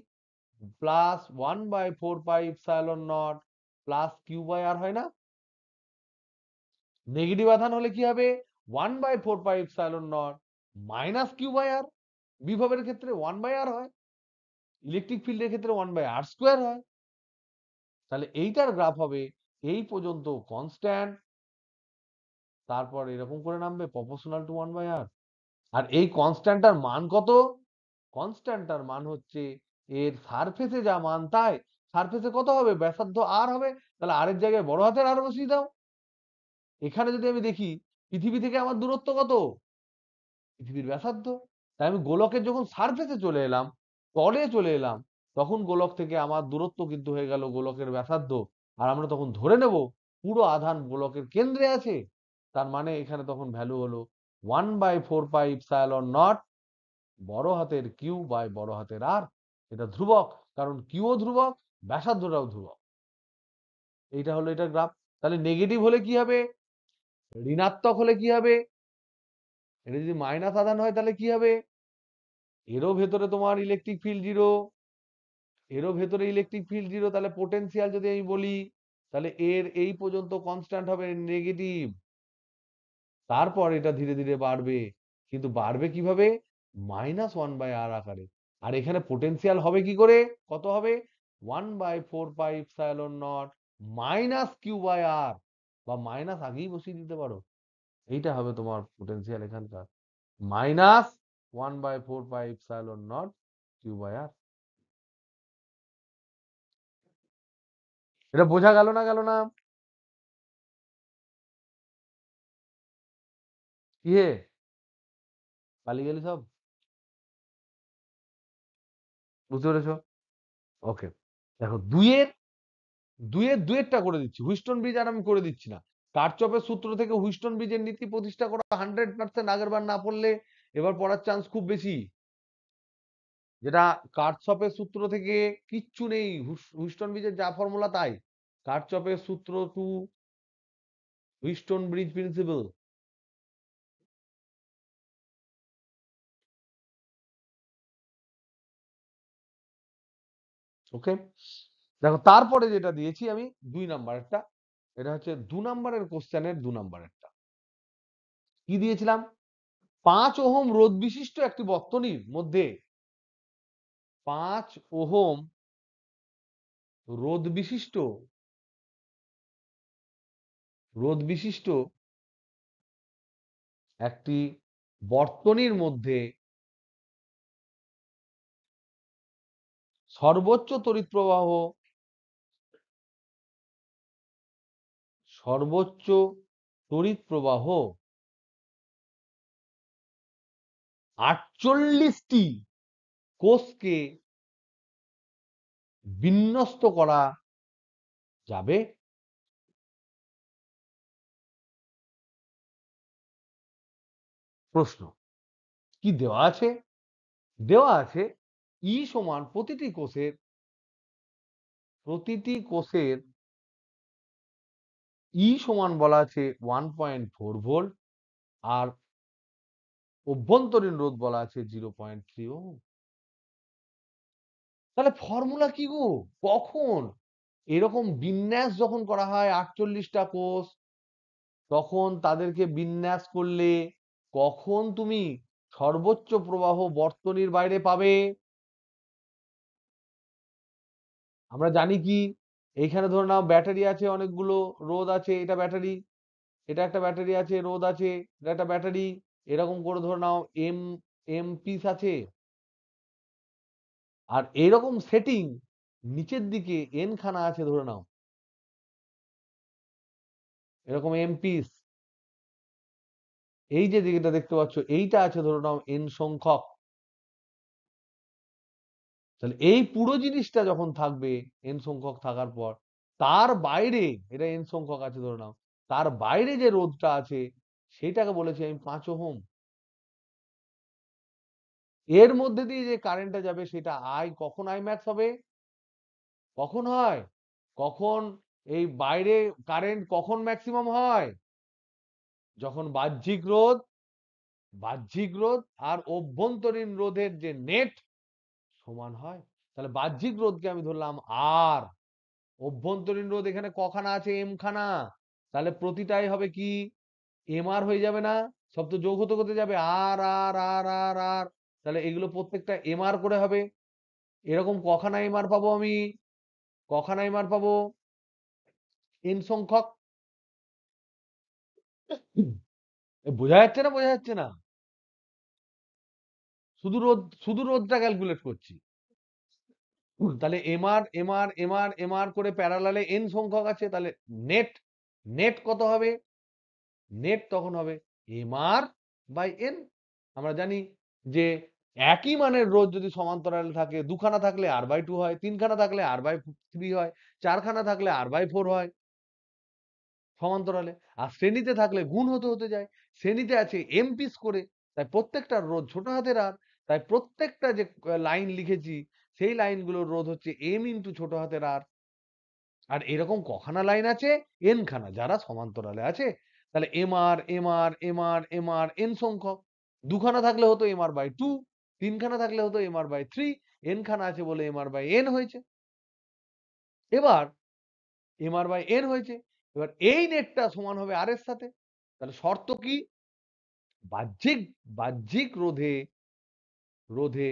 +1/4πε0 প্লাস কিউ/আর হয় না? নেগেটিভ আধান হলে কি হবে? 1/4πε0 মাইনাস কিউ/আর। বিভবের ক্ষেত্রে 1/r হয়, ইলেকট্রিক ফিল্ডের ক্ষেত্রে 1/r² হয়। তাহলে এইটার গ্রাফ হবে এই পর্যন্ত কনস্ট্যান্ট, তারপর এরকম করে নামবে প্রপোর্শনাল টু 1/r। আর এই কনস্ট্যান্টটার মান কত? কনস্ট্যান্টটার মান হচ্ছে এর সারফেসে যা মান, তাই সারফেসে কত হবে? ব্যাসার্ধ আর হবে, তাহলে আর এর জায়গায় বড় হাতের আর বসিয়ে দাও। এখানে যদি আমি দেখি পৃথিবী থেকে আমার দূরত্ব কত? পৃথিবীর ব্যাসার্ধ। তাই আমি গোলকের যখন সারফেসে চলে এলাম, তলে চলে এলাম, তখন গোলক থেকে আমার দূরত্ব কিন্তু হয়ে গেল গোলকের ব্যাসার্ধ। আর আমরা তখন ধরে নেব পুরো আধান গোলকের কেন্দ্রে আছে। তার মানে এখানে তখন ভ্যালু হলো 1/4πε0 বড় হাতের কিউ বাই বড় হাতের আর। এটা ধ্রুবক, কারণ কিউও ধ্রুবক, ব্যাসার্ধটাও ধ্রুবক। এইটা হলো এটা গ্রাফ। তাহলে নেগেটিভ হলে কি হবে? ঋণাত্মক হলে কি হবে? এটা যদি মাইনাস আধান হয় তাহলে কি হবে? এরও ভেতরে তোমার ইলেকট্রিক ফিল্ড 0, এরও ভেতরে ইলেকট্রিক ফিল্ড 0। তাহলে পোটেনশিয়াল যদি আমি বলি, তাহলে এর এই পর্যন্ত কনস্ট্যান্ট হবে নেগেটিভ, তারপর এটা ধীরে ধীরে বাড়বে, কিন্তু বাড়বে কিভাবে? -1/r আকারে। আর এখানে পোটেনশিয়াল হবে কি করে? কত হবে? 1/4πε0 মাইনাস কিউ বাই আর, বা মাইনাস আগেই বসিয়ে দিতে পারো। এইটা হবে তোমার পোটেনশিয়াল এখানকার, মাইনাস 1/4πε0 কিউ বাই আর। এটা বোঝা গেল না গেল না? কি হে, পালিয়ে গেলি সব? বুঝতে পেরেছো? ওকে, দেখো দুইয়েরটা করে দিচ্ছি, হুইস্টন ব্রিজ আর আমি করে দিচ্ছি না। কারচপের সূত্র থেকে হুইস্টন ব্রিজের নীতি প্রতিষ্ঠা করা 100%, আগের বার না পড়লে এবার পড়ার চান্স খুব বেশি। যেটা কারচপের সূত্র থেকে কিচ্ছু নেই, হুইস্টন ব্রিজের যা ফর্মুলা তাই। কারচপের সূত্র টু হুইস্টন ব্রিজ প্রিন্সিপাল। ওকে, দেখো তারপরে যেটা দিয়েছি আমি 2 নাম্বারেরটা, এটা হচ্ছে 2 নাম্বারের কোশ্চেনের 2 নাম্বারেরটা। কি দিয়েছিলাম? 5 ওহম রোধ বিশিষ্ট একটি বর্তনীর মধ্যে 5 ওহম রোধ বিশিষ্ট একটি বর্তনীর মধ্যে সর্বোচ্চ তড়িৎ প্রবাহ, সর্বোচ্চ তড়িৎ প্রবাহ 48টি কোষকে বিন্যস্ত করা যাবে। প্রশ্ন কি দেওয়া আছে? দেওয়া আছে ই সমান প্রতিটি কোষের ই সমান বলা আছে 1.4 ভোল্ট, আর অভ্যন্তরীণ রোধ বলা আছে 0.3 ওহম। তাহলে ফর্মুলা কি গো? কখন এরকম বিন্যাস যখন করা হয় 48টা কোষ, তখন তাদেরকে বিন্যাস করলে কখন তুমি সর্বোচ্চ প্রবাহ বর্তনীর বাইরে পাবে? আমরা জানি কি, এইখানে ধরে নাও ব্যাটারি আছে অনেকগুলো, রোধ আছে, এটা ব্যাটারি, এটা একটা ব্যাটারি আছে, রোধ আছে, এটা একটা ব্যাটারি, এরকম করে ধরে নাও এম এম পিস আছে। আর এরকম সেটিং নিচের দিকে এন খানা আছে ধরে নাও, এরকম এম পিস। এই যে দিকটা দেখতে পাচ্ছ, এইটা আছে ধরে নাও এন সংখ্যক। তাহলে এই পুরো জিনিসটা যখন থাকবে এন সংখ্যক থাকার পর, তার বাইরে, এটা এন সংখ্যক আছে ধরে নাও, তার বাইরে যে রোধটা আছে সেটাকে বলেছি আমি 5 ওহম। এর মধ্যে দিয়ে যে কারেন্টটা যাবে সেটা আই, কখন আই ম্যাক্স হবে? কখন হয়? কখন এই বাইরে কারেন্ট কখন ম্যাক্সিমাম হয়? যখন বাহ্যিক রোধ আর অভ্যন্তরীণ রোধের যে নেট সমান হয়। তাহলে বাহ্যিক রোধকে আমি ধরলাম আর, অভ্যন্তরীণ রোধ এখানে কখানা আছে? এম খানা। তাহলে প্রতিটাই হবে কি এম আর হয়ে যাবে না? সব তো যোগ হতে হতে যাবে, আর আর আর আর আর, তাহলে এগুলো প্রত্যেকটা এম আর করে হবে। এরকম কখানা এম আর পাবো আমি? কখানা এম আর পাবো? এন সংখ্যক। বোঝা যাচ্ছে না? বোঝা যাচ্ছে না? শুধু রোধটা ক্যালকুলেট করছি। তাহলে এম আর করে প্যারালালে এন সংখ্যক আছে, তাহলে নেট নেট কত হবে? নেট তখন হবে এম আর বাই এন। আমরা জানি যে একই মানের রোধ যদি সমান্তরালে থাকে, দুখানা থাকলে R/2 হয়, তিনখানা থাকলে R/3 হয়, চারখানা থাকলে R/4 হয় সমান্তরালে। আর শ্রেণীতে থাকলে গুণ হতে হতে যায়। শ্রেণীতে আছে এম পিস করে, তাই প্রত্যেকটা রোধ ছোট হাতের আর। তাই প্রত্যেকটা যে লাইন লিখেছি সেই লাইনগুলোর রোধ হচ্ছে এম ইন্টু ছোট হাতের আর। আর এরকম কখানা লাইন আছে? এন খানা, যারা সমান্তরালে আছে। তাহলে এম আর এন সংখ্যক। দুখানা থাকলে হতো MR/2, তিনখানা থাকলে হতো MR/3, এন খানা আছে বলে MR/n হয়েছে। এবার MR/n হয়েছে, এবার এই নেটটা সমান হবে আর এর সাথে। তাহলে শর্ত কি? বাহ্যিক বাহ্যিক রোধে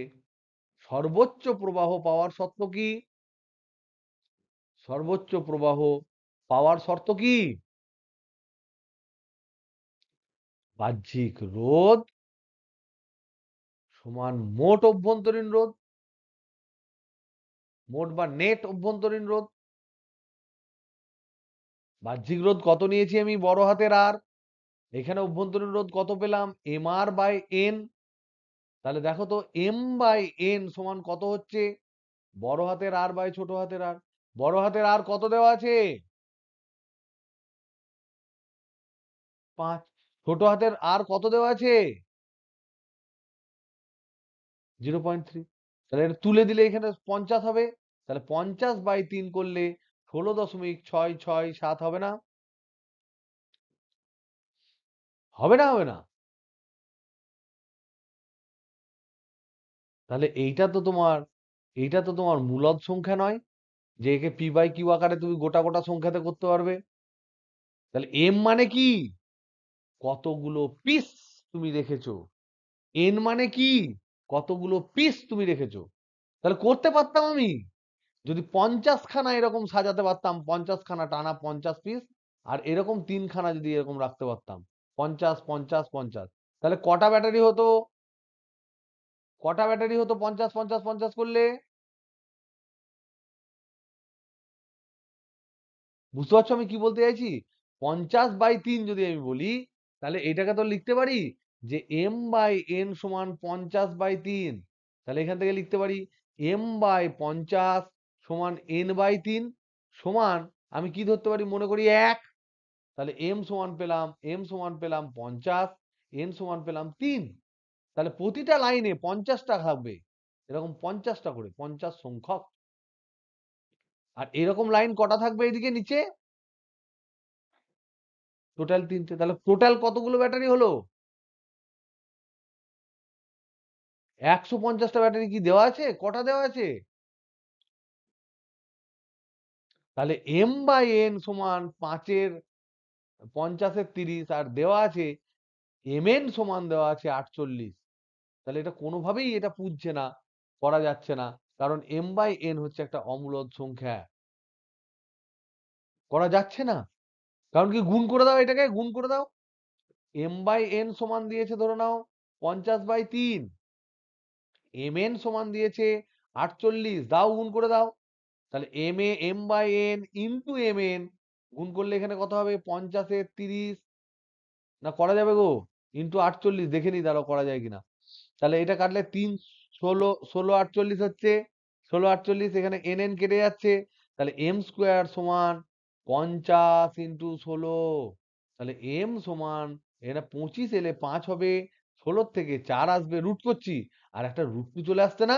সর্বোচ্চ প্রবাহ পাওয়ার শর্ত কি? সর্বোচ্চ প্রবাহ পাওয়ার শর্ত কি? বাহ্যিক রোধ সমান মোট অভ্যন্তরীণ রোধ, মোট বা নেট অভ্যন্তরীণ রোধ। বাহ্যিক রোধ কত নিয়েছি আমি? বড় হাতের আর। এখানে অভ্যন্তরীণ রোধ কত পেলাম? M R by N. তাহলে দেখো তো এম বাই এন সমান কত হচ্ছে? বড় হাতের আর বাই ছোট হাতের আর। বড় হাতের আর কত দেওয়া আছে? 5। ছোট হাতের আর কত দেওয়া আছে? 0.3। তাহলে এটা তুলে দিলে এখানে 50 হবে। তাহলে 50/3 করলে 16.667 হবে না? হবে না? হবে না? তাহলে এইটা তো তোমার মূলদ সংখ্যা নয়, যে একে পি বাই কিউ আকারে তুমি গোটা গোটা সংখ্যাতে করতে পারবে। তাহলে এম মানে কি? কতগুলো পিস তুমি রেখেছো। এন মানে কি? কতগুলো পিস তুমি রেখেছো। তাহলে করতে পারতাম আমি, যদি 50 খানা এরকম সাজাতে পারতাম, 50 খানা টানা 50 পিস, আর এরকম 3 খানা যদি এরকম রাখতে পারতাম, 50 50 50, তাহলে কটা ব্যাটারি হতো? কটা ব্যাটারি হতো 50 50 50 করলে? বুঝতে পারছো আমি কি বলতে চাইছি? 50/3 যদি আমি বলি, তাহলে এটাকে তো লিখতে পারি যে এম বাই এন সমান 50/3। তাহলে এখান থেকে লিখতে পারি এম বাই 50 সমান এন বাই 3 সমান, আমি কি ধরতে পারি মনে করি 1। তাহলে এম সমান পেলাম 50, এন সমান পেলাম 3। তাহলে প্রতিটা লাইনে 50টা থাকবে, এরকম 50টা করে, 50 সংখ্যক। আর এরকম লাইন কটা থাকবে এদিকে নিচে? টোটাল 3টে। তাহলে টোটাল কতগুলো ব্যাটারি হলো? 150টা ব্যাটারি কি দেওয়া আছে? কটা দেওয়া আছে? তাহলে এম বাই এন সমান 5-এর 50-এর 30, আর দেওয়া আছে এম এন সমান দেওয়া আছে 48। তাহলে এটা কোনোভাবেই এটা পুজছে না, করা যাচ্ছে না, কারণ এম বাই এন হচ্ছে একটা অমূলদ সংখ্যা। করা যাচ্ছে না, কারণ কি? গুণ করে দাও, এটাকে গুণ করে দাও। এম বাই এন সমান দিয়েছে ধরে নাও 50/3, এম এন সমান দিয়েছে 48, দাও গুণ করে দাও। তাহলে M by N into M N গুণ করলে এখানে কত হবে? 50-এর 30, না করা যাবে গো? ইন্টু 48, দেখে নি দাঁড়াও করা যায় কিনা। তাহলে এটা কাটলে 3 16 16 48 হচ্ছে। 16 48 এখানে এন এন কেটে যাচ্ছে। তাহলে এম স্কোয়ার সমান 50 ইন্টু 16। তাহলে এম সমান, এখানে 25 এলে 5 হবে, 16 থেকে 4 আসবে, রুট করছি, আর একটা রুট টু চলে আসছে না?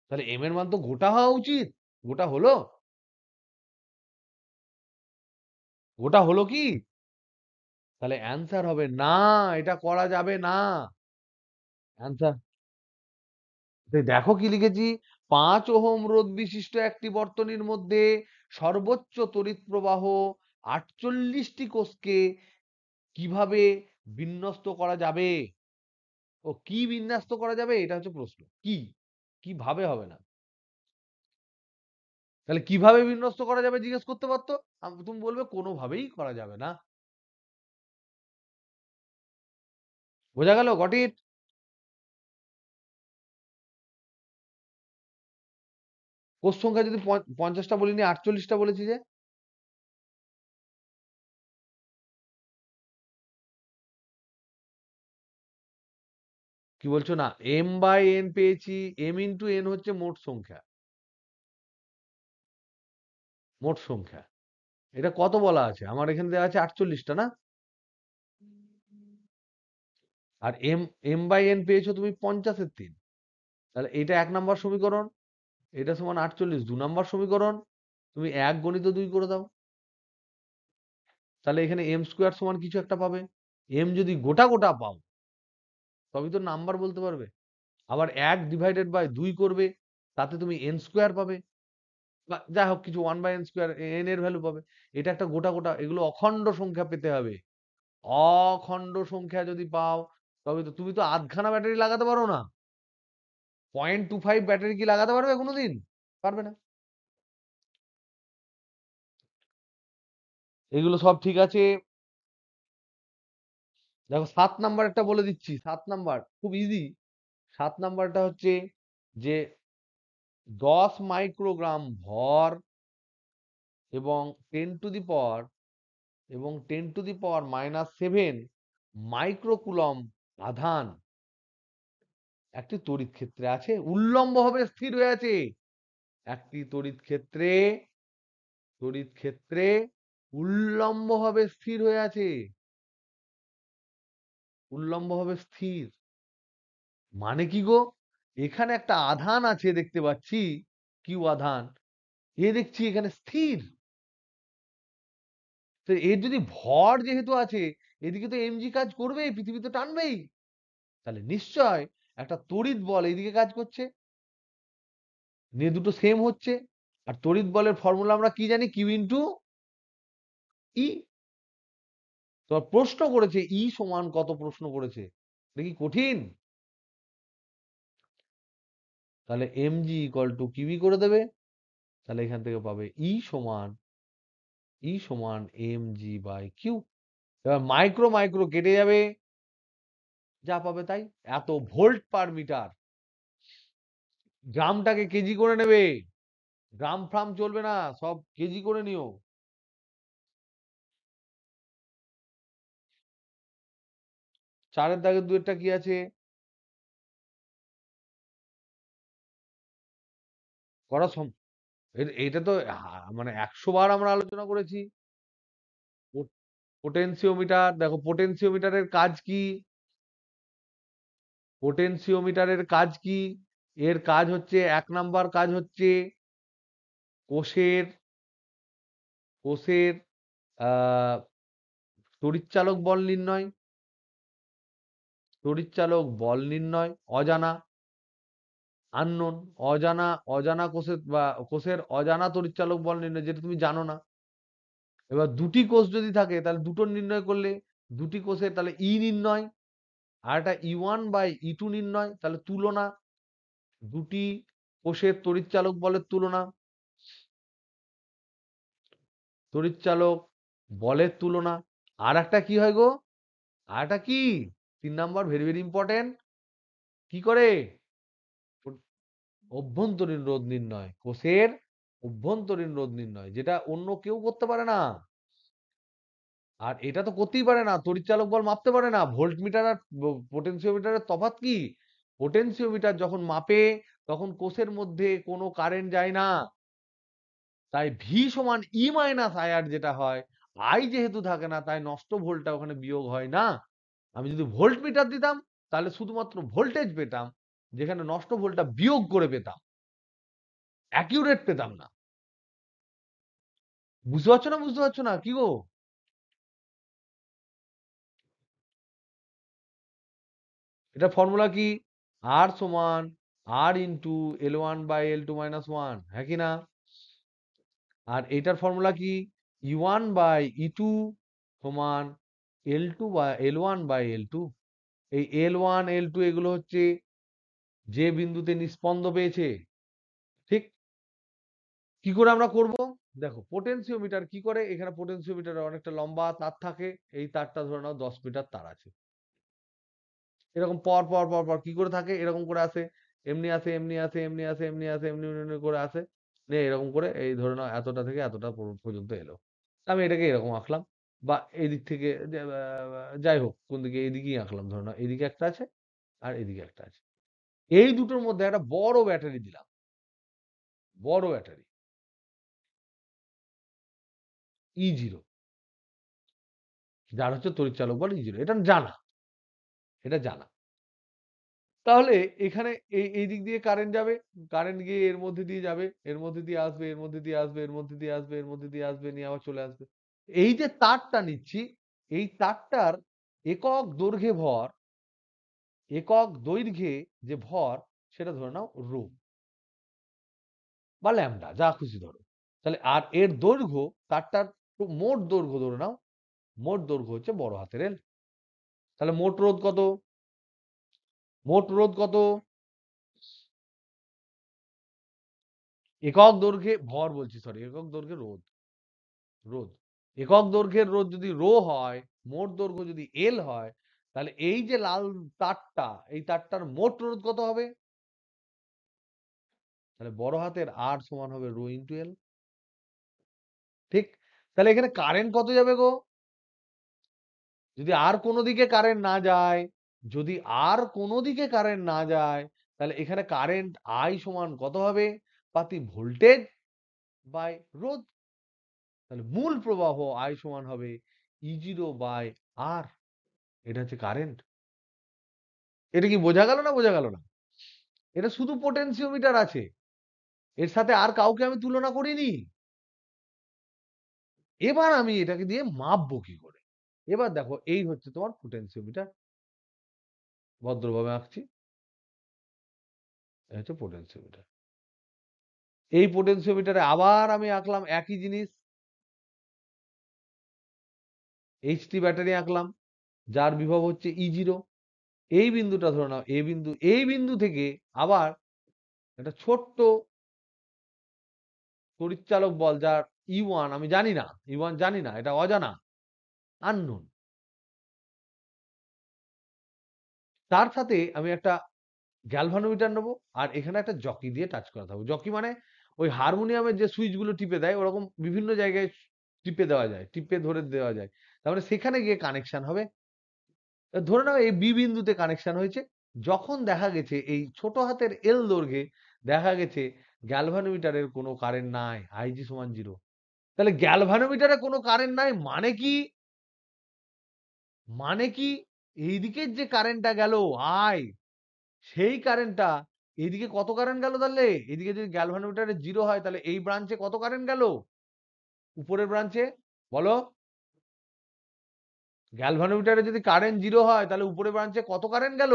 তাহলে এম এর মান তো গোটা হওয়া উচিত। গোটা হলো? গোটা হলো কি? তাহলে অ্যান্সার হবে না, এটা করা যাবে না। অ্যান্সার দেখো কি লিখেছি? 5 ওহম রোধ বিশিষ্ট একটি বর্তনীর মধ্যে সর্বোচ্চ তড়িৎ প্রবাহ 48টি কোষকে কিভাবে বিন্যস্ত করা যাবে? ও কি বিন্যস্ত করা যাবে, এটা হচ্ছে প্রশ্ন। কি? কিভাবে হবে না? তাহলে কিভাবে বিন্যস্ত করা যাবে জিজ্ঞেস করতে পারতো, তুমি বলবে কোনোভাবেই করা যাবে না। বোঝা গেল? Got it? কোষ সংখ্যা যদি 50টা বলিনি, 48টা বলেছি যে। কি বলছো না? এম বাই এন পেয়েছি, এম ইন্টু এন হচ্ছে মোট সংখ্যা। মোট সংখ্যা এটা কত বলা আছে? আমার এখানে দেওয়া আছে 48টা না? আর এম এম বাই এন পেয়েছো তুমি 50-এর 3। তাহলে এটা 1 নম্বর সমীকরণ, এটা সমান 48 2 নম্বর সমীকরণ। তুমি 1 × 2 করে দাও, তাহলে এখানে এম স্কোয়ার সমান কিছু একটা পাবে। এম যদি গোটা গোটা পাও তবেই তো নাম্বার বলতে পারবে। আবার 1/2 করবে, তাতে তুমি এন স্কোয়ার পাবে, বা যাই হোক কিছু 1/n² এন এর ভ্যালু পাবে। এটা একটা গোটা গোটা, এগুলো অখণ্ড সংখ্যা পেতে হবে। অখণ্ড সংখ্যা যদি পাও তবে তো তুমি তো আধখানা ব্যাটারি লাগাতে পারো না। 0.25 ব্যাটারি কি লাগাতে পারবে কোনোদিন? পারবে না। এগুলো সব ঠিক আছে। দেখো 7 নাম্বারটা বলে দিচ্ছি, 7 নাম্বার খুব ইজি। 7 নাম্বারটা হচ্ছে যে 10 মাইক্রোগ্রাম ভর এবং 10 টু দি পাওয়ার মাইক্রোকুলম আধান একটি তড়িৎ ক্ষেত্রে আছে, উল্লম্বভাবে স্থির হয়ে আছে। একটি তড়িৎ ক্ষেত্রে উল্লম্বভাবে স্থির হয়ে আছে, উল্লম্বভাবে স্থির। মানে কি গো? এখানে একটা আধান আছে দেখতে পাচ্ছি, কিউ আধান, এ দেখছি এখানে স্থির। তো এর যদি ভর যেহেতু আছে, এদিকে তো এমজি কাজ করবেই, পৃথিবী তো টানবেই। তাহলে নিশ্চয় একটা তড়িৎ বল এইদিকে কাজ করছে, নিয়ে দুটো সেম হচ্ছে। আর তড়িৎ বলের ফর্মুলা আমরা কি জানি? কিউ ইন্টু ই। তো প্রশ্ন করেছে ই সমান কত, প্রশ্ন করেছে, এটা কি কঠিন? তাহলে এমজি ইকুয়াল টু কিউই করে দেবে। তাহলে এখান থেকে পাবে ই সমান এমজি বাই কিউ। এবার মাইক্রো মাইক্রো কেটে যাবে, যা পাবে তাই। এত ভোল্ট পার মিটার। গ্রামটাকে কেজি করে নেবে, গ্রাম ফ্রাম চলবে না, সব কেজি করে নিও। 4-এর দাগের 2-এরটা কি আছে? করা এটা তো মানে 100 বার আমরা আলোচনা করেছি। পোটেনশিওমিটার, দেখো পোটেনশিওমিটারের কাজ কি? পোটেনশিওমিটারের কাজ কি? এর কাজ হচ্ছে, 1 নাম্বার কাজ হচ্ছে কোষের কোষের আহ তড়িৎচালক বল নির্ণয়, তড়িৎচালক বল নির্ণয়, অজানা, আননোন, অজানা, অজানা কোষের বা কোষের অজানা তড়িৎচালক বল নির্ণয়, যেটা তুমি জানো না। এবার দুটি কোষ যদি থাকে তাহলে দুটো নির্ণয় করলে, দুটি কোষের তাহলে ই নির্ণয়, আর একটা E1/E2 নির্ণয়, তাহলে তুলনা, দুটি কোষের তড়িৎচালক বলের তুলনা, তড়িৎচালক বলের তুলনা। আর একটা কি হয় গো? আর একটা কি, 3 নাম্বার ভেরি ভেরি ইম্পর্টেন্ট, কি করে? অভ্যন্তরীণ রোধ নির্ণয়, কোষের অভ্যন্তরীণ রোধ নির্ণয়, যেটা অন্য কেউ করতে পারে না। আর এটা তো করতেই পারে না, তড়িৎচালক বল মাপতে পারে না। ভোল্টমিটার আর পোটেনশিওমিটারের তফাৎ কি? পোটেনশিওমিটার যখন মাপে তখন কোষের মধ্যে কোনো কারেন্ট যায় না, তাই ভি সমান ই মাইনাস আই আর যেটা হয়, আই যেহেতু থাকে না তাই নষ্ট ভোল্টটা ওখানে বিয়োগ হয় না। আমি যদি ভোল্ট মিটার দিতাম তাহলে শুধুমাত্র ভোল্টেজ পেতাম, যেখানে নষ্ট ভোল্টটা বিয়োগ করে পেতাম, অ্যাকিউরেট পেতাম না। বুঝতে পারছো না? বুঝতে পারছো না কি গো? এটা ফর্মুলা কি? আর সমান আর ইন্টু L1/L2-1, হ্যাঁ কি না? আর এটার ফর্মুলা কি? E1/E2 সমান L1/L2। এই L1 L2 এগুলো হচ্ছে যে বিন্দুতে নিস্পন্দ পেয়েছে, ঠিক? কি করে আমরা করব? দেখো পোটেনশিওমিটার কি করে, এখানে পোটেনশিওমিটারে অনেকটা লম্বা তার থাকে, এই তারটা ধরে নাও 10 মিটার তার আছে, এরকম পর পর পর পর কি করে থাকে, এরকম করে আসে, এমনি আসে, এমনি আসে, এমনি আসে, এমনি আসে, এমনি এমনি করে আসে, নিয়ে এরকম করে এই ধরে নাও এতটা থেকে এতটা পর্যন্ত এলো। আমি এটাকে এরকম আঁকলাম, বা এই দিক থেকে যাই হোক কোন দিকে, এইদিকেই আঁকলাম, ধরে নাও এইদিকে একটা আছে আর এদিকে একটা আছে। এই দুটোর মধ্যে একটা বড় ব্যাটারি দিলাম, বড় ব্যাটারি E0, যার হচ্ছে তড়িৎচালক বল E0, এটা জানা, এটা জানা। তাহলে এখানে এই দিক দিয়ে কারেন্ট যাবে, কারেন্ট গিয়ে এর মধ্যে দিয়ে যাবে, এর মধ্যে দিয়ে আসবে, এর মধ্যে দিয়ে আসবে, এর মধ্যে দিয়ে আসবে, এর মধ্যে দিয়ে আসবে, নিয়ে আবার চলে আসবে। এই যে তারটা নিচ্ছি, এই তারটার একক দৈর্ঘ্যে ভর, একক দৈর্ঘ্যে যে ভর, সেটা ধরে নাও রো বা ল্যামডা, যা খুশি ধরো। তাহলে আর এর দৈর্ঘ্য, তারটার মোট দৈর্ঘ্য ধরে নাও, মোট দৈর্ঘ্য হচ্ছে বড় হাতের এল। তাহলে মোট রোধ কত? মোট রোধ কত? একক দৈর্ঘ্যে ভর বলছি, সরি, একক দৈর্ঘ্যে রোধ, রোধ একক দৈর্ঘ্যের রোধ যদি রো হয়, মোট দৈর্ঘ্য যদি এল হয়, তাহলে এই যে লাল তারটা, এই তারটার মোট রোধ কত হবে? তাহলে বড় হাতের আর সমান হবে রো ইন্টু এল। ঠিক? তাহলে এখানে কারেন্ট কত যাবে গো? যদি আর কোনো দিকে কারেন্ট না যায়, যদি আর কোনো দিকে কারেন্ট না যায়, তাহলে এখানে কারেন্ট আই সমান কত হবে? পাতি ভোল্টেজ বাই রোধ। তাহলে মূল প্রবাহ আই সমান হবে ই0 বাই আর। এটা হচ্ছে কারেন্ট। এটা কি বোঝা গেল না বোঝা গেল না? এটা শুধু পোটেনশিওমিটার আছে, এর সাথে আর কাউকে আমি তুলনা করিনি। এবার আমি এটাকে দিয়ে মাপবো কি করে? এবার দেখো, এই হচ্ছে তোমার পোটেনশিওমিটার। ভদ্রভাবে আঁকছি, এই হচ্ছে পোটেনশিওমিটার। এই পোটেনশিওমিটারে আবার আমি আঁকলাম একই জিনিস, এইচটি ব্যাটারি আঁকলাম, যার বিভব হচ্ছে ই0। এই বিন্দুটা ধরে নাও এ বিন্দু, এই বিন্দু থেকে আবার একটা ছোট্ট তড়িৎচালক বল, যার ই1 আমি জানি না, ই1 জানি না, এটা অজানা, আননোন। তার সাথে আমি একটা গ্যালভানোমিটার নেবো, আর এখানে একটা জকি দিয়ে টাচ করাতে হবে। জকি মানে ওই হারমোনিয়ামের যে সুইচ গুলো টিপে দেয়, ওরকম বিভিন্ন জায়গায় টিপে দেওয়া যায়, টিপে ধরে দেওয়া যায়। তার মানে সেখানে গিয়ে কানেকশন হবে। ধরে নাও এই বি বিন্দুতে কানেকশন হয়েছে। যখন দেখা গেছে এই ছোট হাতের এল দৈর্ঘ্যে দেখা গেছে গ্যালভানোমিটারের কোনো কারেন্ট নাই, আইজি সমান 0। তাহলে গ্যালভানোমিটারে কোনো কারেন্ট নাই মানে কি? মানে কি এইদিকের যে কারেন্টটা গেল আই, সেই কারেন্টটা এইদিকে কত কারেন্ট গেল? তাহলে এদিকে যদি গ্যালভানোমিটারে 0 হয়, তাহলে এই ব্রাঞ্চে কত কারেন্ট গেল? উপরের ব্রাঞ্চে বলো। গ্যালভানোমিটারে যদি কারেন্ট 0 হয়, তাহলে উপরের ব্রাঞ্চে কত কারেন্ট গেল?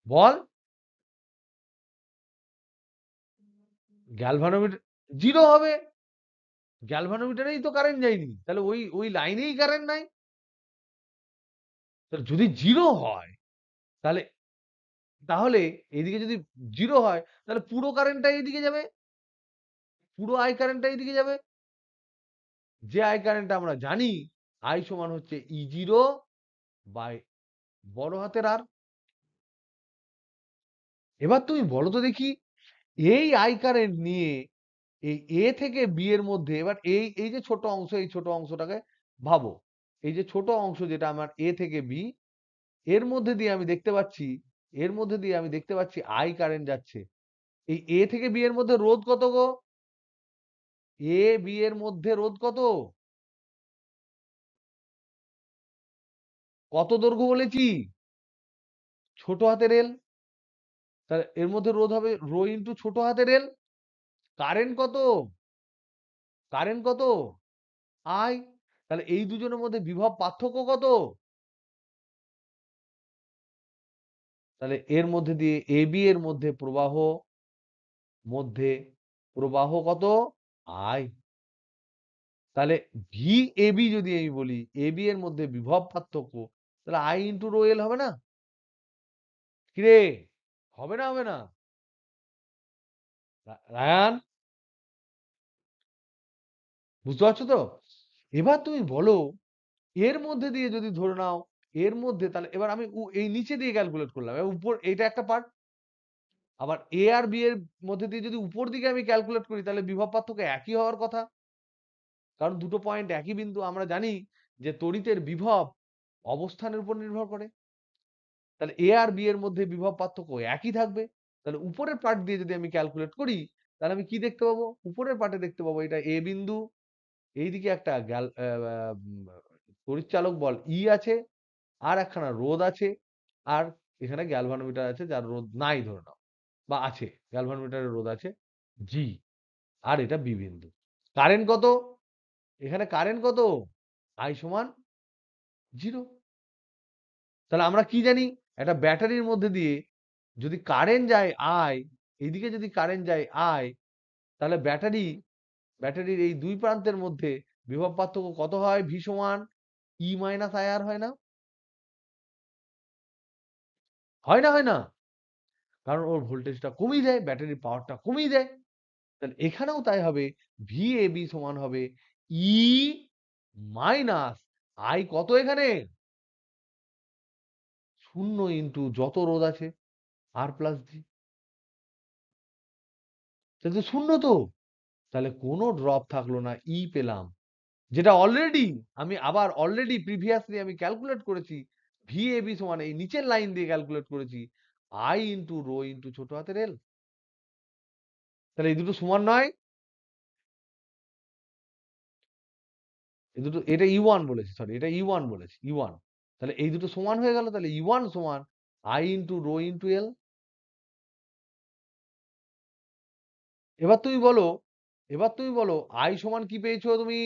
বল। গ্যালভানোমিটার 0 হবে, গ্যালভানোমিটারেই তো কারেন্ট যায়নি, তাহলে ওই ওই লাইনেই কারেন্ট নাই। তাহলে যদি 0 হয়, তাহলে তাহলে এদিকে যদি 0 হয়, তাহলে পুরো কারেন্টটা এইদিকে যাবে, পুরো আই কারেন্টটা এইদিকে যাবে। যে আই কারেন্ট আমরা জানি, আই সমান হচ্ছে ই0 বাই বড় হাতের আর। এবার তুমি বলো তো দেখি, এই আই কারেন্ট নিয়ে এই এ থেকে বি এর মধ্যে, এবার এই এই যে ছোট অংশ, এই ছোট অংশটাকে ভাবো। এই যে ছোট অংশ যেটা আমার এ থেকে বি, এর মধ্যে দিয়ে আমি দেখতে পাচ্ছি, এর মধ্যে দিয়ে আমি দেখতে পাচ্ছি আই কারেন্ট যাচ্ছে। এই এ থেকে বি এর মধ্যে রোধ কত গো? এ বি এর মধ্যে রোধ কত? কত দৈর্ঘ্য বলেছি? ছোট হাতের এল। তাহলে এর মধ্যে রোধ হবে রো ইন্টু ছোট হাতের এল। কারেন্ট কত? কারেন্ট কত? আই। তাহলে এই দুজনের মধ্যে বিভব পার্থক্য কত? তাহলে এর মধ্যে দিয়ে এ বি এর মধ্যে প্রবাহ, মধ্যে প্রবাহ কত? আই। তাহলে ভি এ বি যদি আমি বলি, এ বি এর মধ্যে বিভব পার্থক্য, তাহলে আই ইন্টু রো এল হবে না? কিরে, হবে না হবে না? রায়ান, বুঝতে পারছো তো? এবার তুমি বলো, এর মধ্যে দিয়ে যদি ধরে নাও, এর মধ্যে, তাহলে এবার আমি এই নিচে দিয়ে ক্যালকুলেট করলাম, এবার উপর এটা একটা পার্ট। আবার এ আর বি এর মধ্যে দিয়ে যদি উপর দিকে আমি ক্যালকুলেট করি, তাহলে বিভব পার্থক্য একই হওয়ার কথা, কারণ দুটো পয়েন্ট একই বিন্দু। আমরা জানি যে তড়িতের বিভব অবস্থানের উপর নির্ভর করে। তাহলে এ আর বি এর মধ্যে বিভব পার্থক্য একই থাকবে। তাহলে উপরের পার্ট দিয়ে যদি আমি ক্যালকুলেট করি, তাহলে আমি কি দেখতে পাবো? উপরের পার্টে দেখতে পাবো এটা এ বিন্দু, এইদিকে একটা তড়িৎচালক বল ই আছে, আর একখানা রোধ আছে, আর এখানে গ্যালভানোমিটার আছে, যার রোধ নাই ধরে নাও, বা আছে, গ্যালভানোমিটারের রোধ আছে জি। আর এটা বি বিন্দু। কারেন্ট কত? এখানে কারেন্ট কত? আই সমান 0। তাহলে আমরা কি জানি? একটা ব্যাটারির মধ্যে দিয়ে যদি কারেন্ট যায় আই, এইদিকে যদি কারেন্ট যায় আই, তাহলে ব্যাটারির এই দুই প্রান্তের মধ্যে বিভব পার্থক্য কত হয়? ভি সমান ই মাইনাস আই আর, হয় না? হয় না হয় না? কারণ ওর ভোল্টেজটা কমিয়ে দেয়, ব্যাটারির পাওয়ারটা কমিয়ে দেয়। তাহলে এখানেও তাই হবে, ভি এ বি সমান হবে ই মাইনাস আই কত এখানে 0 ইন্টু যত রোধ আছে আর প্লাস জি। তাহলে তো 0 তো, তাহলে কোনো ড্রপ থাকলো না, ই পেলাম, যেটা অলরেডি আমি আবার অলরেডি প্রিভিয়াসলি আমি ক্যালকুলেট করেছি, ভি এ বি সমান এই নিচের লাইন দিয়ে ক্যালকুলেট করেছি আই ইন্টু রো ইন্টু ছোট হাতের এল। তাহলে এই দুটো সমান নয়, এই দুটো, এটা ই ওয়ান বলেছি, সরি এটা ই ওয়ান বলেছি, ই ওয়ান। তাহলে এই দুটো সমান হয়ে গেল, তাহলে ই ওয়ান সমান I into rho into L. এবার তুমি বলো, এবার তুমি বলো আই সমান কি পেয়েছো তুমি,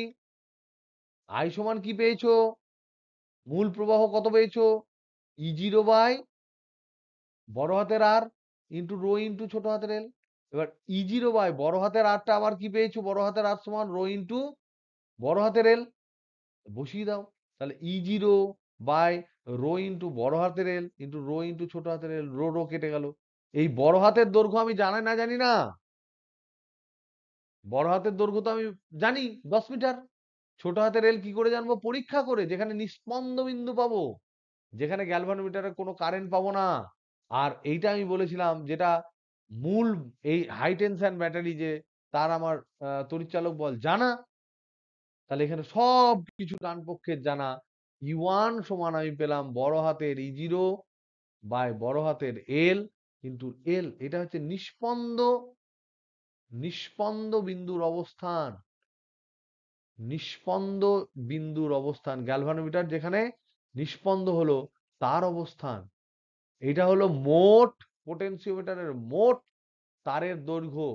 আই সমান কি পেয়েছো, মূল প্রবাহ কত পেয়েছো, ই জিরো বাই বড় হাতের আর ইন্টু রো ইন্টু ছোট হাতের এল। এবার ই জিরো বাই বড় হাতের আরটা আবার কি পেয়েছো, বড় হাতের আর সমান রো ইন্টু বড় হাতের এল, বসিয়ে দাও। তাহলে E zero by rho into বড় হাতের এল ইন্টু রো ইন্টু ছোট হাতের এল, রো রো কেটে গেল। এই বড় হাতের দৈর্ঘ্য আমি জানি না, জানি না, বড় হাতের দৈর্ঘ্য তো আমি জানি 10 মিটার। ছোট হাতের এল কি করে জানবো, পরীক্ষা করে, যেখানে নিস্পন্দ বিন্দু পাবো, যেখানে গ্যালভানোমিটারের কোনো কারেন্ট পাবো না। আর এইটা আমি বলেছিলাম, যেটা মূল এই হাই টেনশন ব্যাটারি, যে তার আমার তড়িৎচালক বল জানা, তাহলে এখানে সব কিছু ডান পক্ষের জানা। ই ওয়ান সমান আমি পেলাম বড় হাতের ই জিরো বাই বড় হাতের এল কিন্তু এল, এটা হচ্ছে নিস্পন্দ, নিস্পন্দ বিন্দুর অবস্থান, নিস্পন্দ বিন্দুর অবস্থান, গ্যালভানোমিটার যেখানে নিস্পন্দ হলো তার অবস্থান। এটা হলো মোট পোটেনশিওমিটারের মোট তারের দৈর্ঘ্য,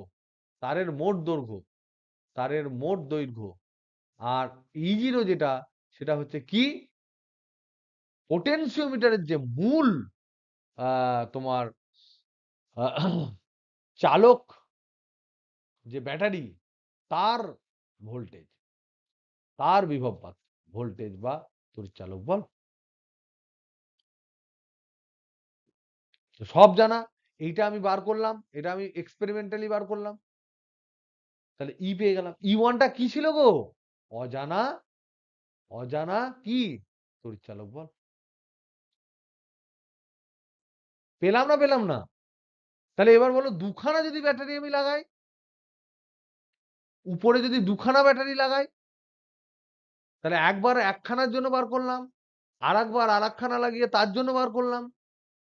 তারের মোট দৈর্ঘ্য, তারের মোট দৈর্ঘ্য। আর ই জিরো যেটা, সেটা হচ্ছে কি, পোটেনশিওমিটারের যে মূল তোমার চালক, যে ব্যাটারি, তার ভোল্টেজ, তার বিভব ভোল্টেজ বা তড়িৎচালক বল। তো সব জানা, এইটা আমি বার করলাম, এটা আমি এক্সপেরিমেন্টালি বার করলাম, তাহলে ই পেয়ে গেলাম। ই ওয়ানটা কি ছিল গো, অজানা, অজানা কি, তড়িৎচালক বল। পেলাম না, পেলাম না। তাহলে এবার বলো, দুখানা যদি ব্যাটারি আমি লাগাই, উপরে যদি দুখানা ব্যাটারি লাগাই, তাহলে একবার একখানার জন্য বার করলাম, আর একবার আর একখানা লাগিয়ে তার জন্য বার করলাম।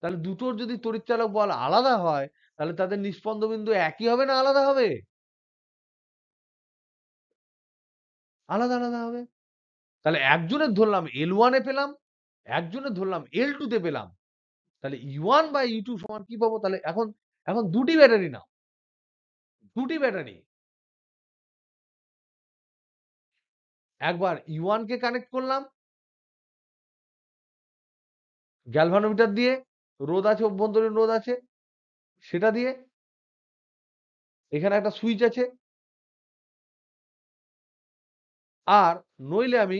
তাহলে দুটোর যদি তড়িৎচালক বল আলাদা হয়, তাহলে তাদের নিস্পন্দ বিন্দু একই হবে না আলাদা হবে, আলাদা আলাদা হবে। তাহলে একজনের ধরলাম এল ওয়ানে পেলাম, একজনের ধরলাম এল টু তে পেলাম। তাহলে E one by E two সমান কি পাবো, তাহলে এখন, এখন দুটি ব্যাটারি নাও, দুটি ব্যাটারি, একবার ই ওয়ান কে কানেক্ট করলাম গ্যালভানোমিটার দিয়ে, রোধ আছে, অভ্যন্তরীণ রোধ আছে, সেটা দিয়ে, এখানে একটা সুইচ আছে, আর নইলে আমি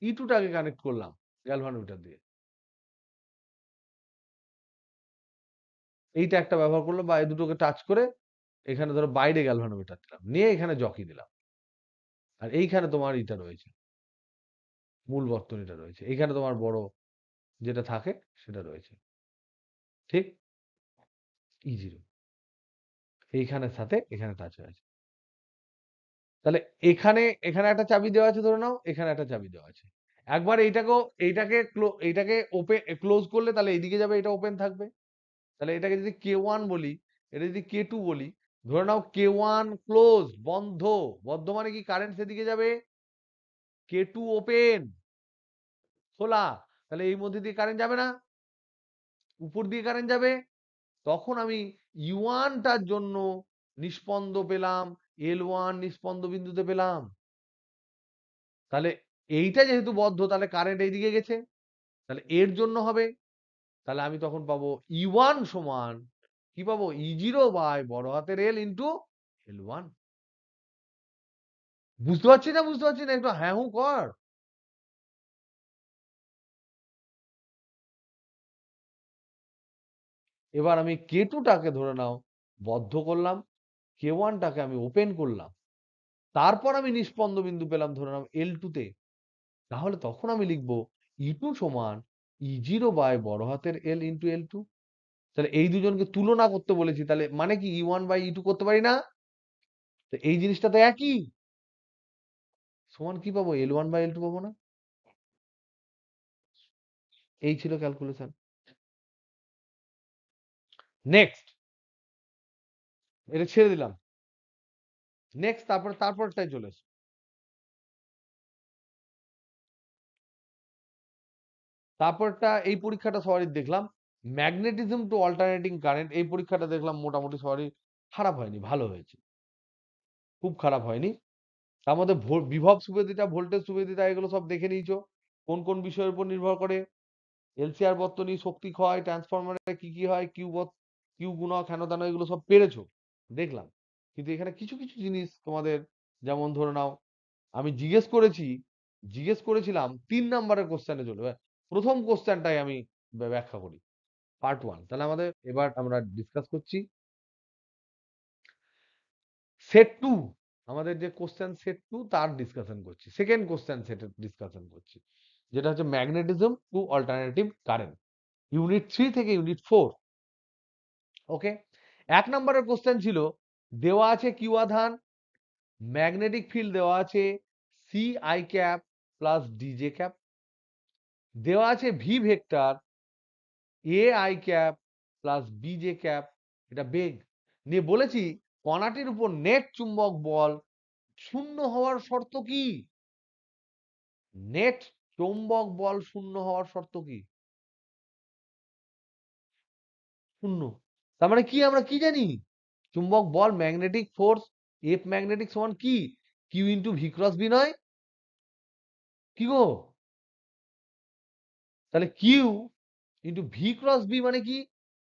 ই টু টাকে কানেক্ট করলাম গ্যালভানোমিটার দিয়ে, এইটা একটা ব্যবহার করলাম, বা এই দুটোকে টাচ করে এখানে ধরো বাইরে গ্যালভানোমিটার দিলাম, নিয়ে এখানে জকি দিলাম, আর এইখানে তোমার ইটা রয়েছে, মূল বর্তনীটা রয়েছে, এইখানে তোমার বড় যেটা থাকে সেটা রয়েছে, ঠিক, ই জিরো এইখানের সাথে এখানে টাচ হয়ে আছে। তাহলে এখানে, এখানে একটা চাবি দেওয়া আছে ধরে নাও, এখানে একটা চাবি দেওয়া আছে। একবার এইটাকেও, এইটাকে ওপেন ক্লোজ করলে তাহলে এইদিকে যাবে, এটা ওপেন থাকবে। তাহলে এটাকে যদি কে ওয়ান বলি, এটা যদি কে টু বলি, ধরে নাও কে ওয়ান ক্লোজ, বন্ধ, বদ্ধ মানে কি, কারেন্ট সেদিকে যাবে, কে টু ওপেন, খোলা, তাহলে এই মধ্যে দিয়ে কারেন্ট যাবে না, উপর দিয়ে কারেন্ট যাবে। তখন আমি ই ওয়ানটার জন্য নিস্পন্দ পেলাম এল ওয়ান নিস্পন্দ বিন্দুতে পেলাম। তাহলে এইটা যেহেতু বদ্ধ, তাহলে কারেন্ট এইদিকে গেছে, তাহলে এর জন্য হবে, তাহলে আমি তখন পাবো ই ওয়ান সমান কি পাবো, ই জিরো বাই বড় হাতের এল ইন্টু এল ওয়ান। বুঝতে পারছি না, বুঝতে পারছি না, একটু হ্যাঁ হু কর। এবার আমি কে টু টাকে ধরে নাও বদ্ধ করলাম, K1টাকে আমি ওপেন করলাম, তারপর আমি নিষ্পন্দ বিন্দু পেলাম ধরে নাও L2 তে, তাহলে তখন আমি লিখবো E2 সমান E0 বাই বড় হাতের L ইন্টু L2। তাহলে এই দুজনকে তুলনা করতে বলেছি, তাহলে মানে কি E1 বাই E2 করতে পারি না? তো এই জিনিসটা তো একই, সমান কি পাবো, L1 বাই L2 পাবো না? এই ছিল ক্যালকুলেশন। নেক্সট, এটা ছেড়ে দিলাম। নেক্সট, তারপরটাই চলে এসো। তারপরটা, এই পরীক্ষাটা সবারই দেখলাম, ম্যাগনেটিজম টু অল্টারনেটিং কারেন্ট। এই পরীক্ষাটা দেখলাম মোটামুটি সবারই খারাপ হয়নি, ভালো হয়েছে, খুব খারাপ হয়নি। তার মধ্যে বিভব সুবেদিতা, ভোল্টেজ সুবেদিতা, এগুলো সব দেখে নিয়েছো, কোন কোন বিষয়ের উপর নির্ভর করে। এলসিআর বর্তনী, শক্তি ক্ষয়, ট্রান্সফরমারে কি কি হয়, কিউ গুণক, হেন তেন, এগুলো সব পেরেছো দেখলাম। কিন্তু এখানে কিছু কিছু জিনিস তোমাদের, যেমন ধরে নাও, আমি জিজ্ঞেস করেছিলাম 3 নাম্বারের কোশ্চেনে চলে, প্রথম কোশ্চেনটাই আমি ব্যাখ্যা করি, পার্ট 1। তাহলে আমাদের এবার আমরা ডিসকাস করছি সেট 2, আমাদের যে সেট 2 তার ডিসকাশন করছি, সেকেন্ড কোশ্চেন সেটের ডিসকাশন করছি, যেটা হচ্ছে magnetism to alternative current, unit 3 থেকে ইউনিট 4। ওকে, 1 নম্বরের কোশ্চেন ছিল, দেওয়া আছে কিউ আধান, ম্যাগনেটিক ফিল্ড দেওয়া আছে C I cap plus D J cap, দেওয়া আছে V vector A I cap plus B J cap, এটা বেগ নিয়ে বলেছি কণাটির উপর নেট চুম্বক বল শূন্য হওয়ার শর্ত কি? নেট চৌম্বক বল শূন্য হওয়ার শর্ত কি? শূন্য। তার মানে কি, আমরা কি জানি, চুম্বক বল, ম্যাগনেটিক ফোর্স, এফ ম্যাগনেটিক সমান কি, Q into V cross B নয়? কি গো, তাহলে Q into V cross B মানে কি,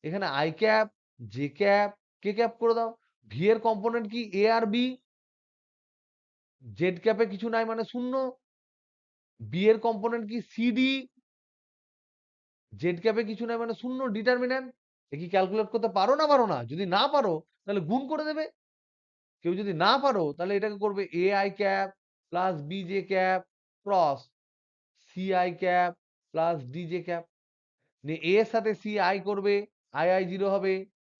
এখানে I cap, J cap, K cap করে দাও, ভি এর কম্পোনেন্ট কি এ আর বি, জেড ক্যাপে কিছু নাই মানে শূন্য, বি এর কম্পোনেন্ট কি সিডি, জেড ক্যাপে কিছু নাই মানে শূন্য, ডিটারমিন্যান্ট। এ কি ক্যালকুলেট করতে পারো না পারো না? যদি না পারো তাহলে গুণ করে দেবে। কেউ যদি না পারো তাহলে এটাকে করবে A I cap plus B J cap cross C I cap plus D J cap. A এর সাথে সি আই করবে, আই আই জিরো হবে,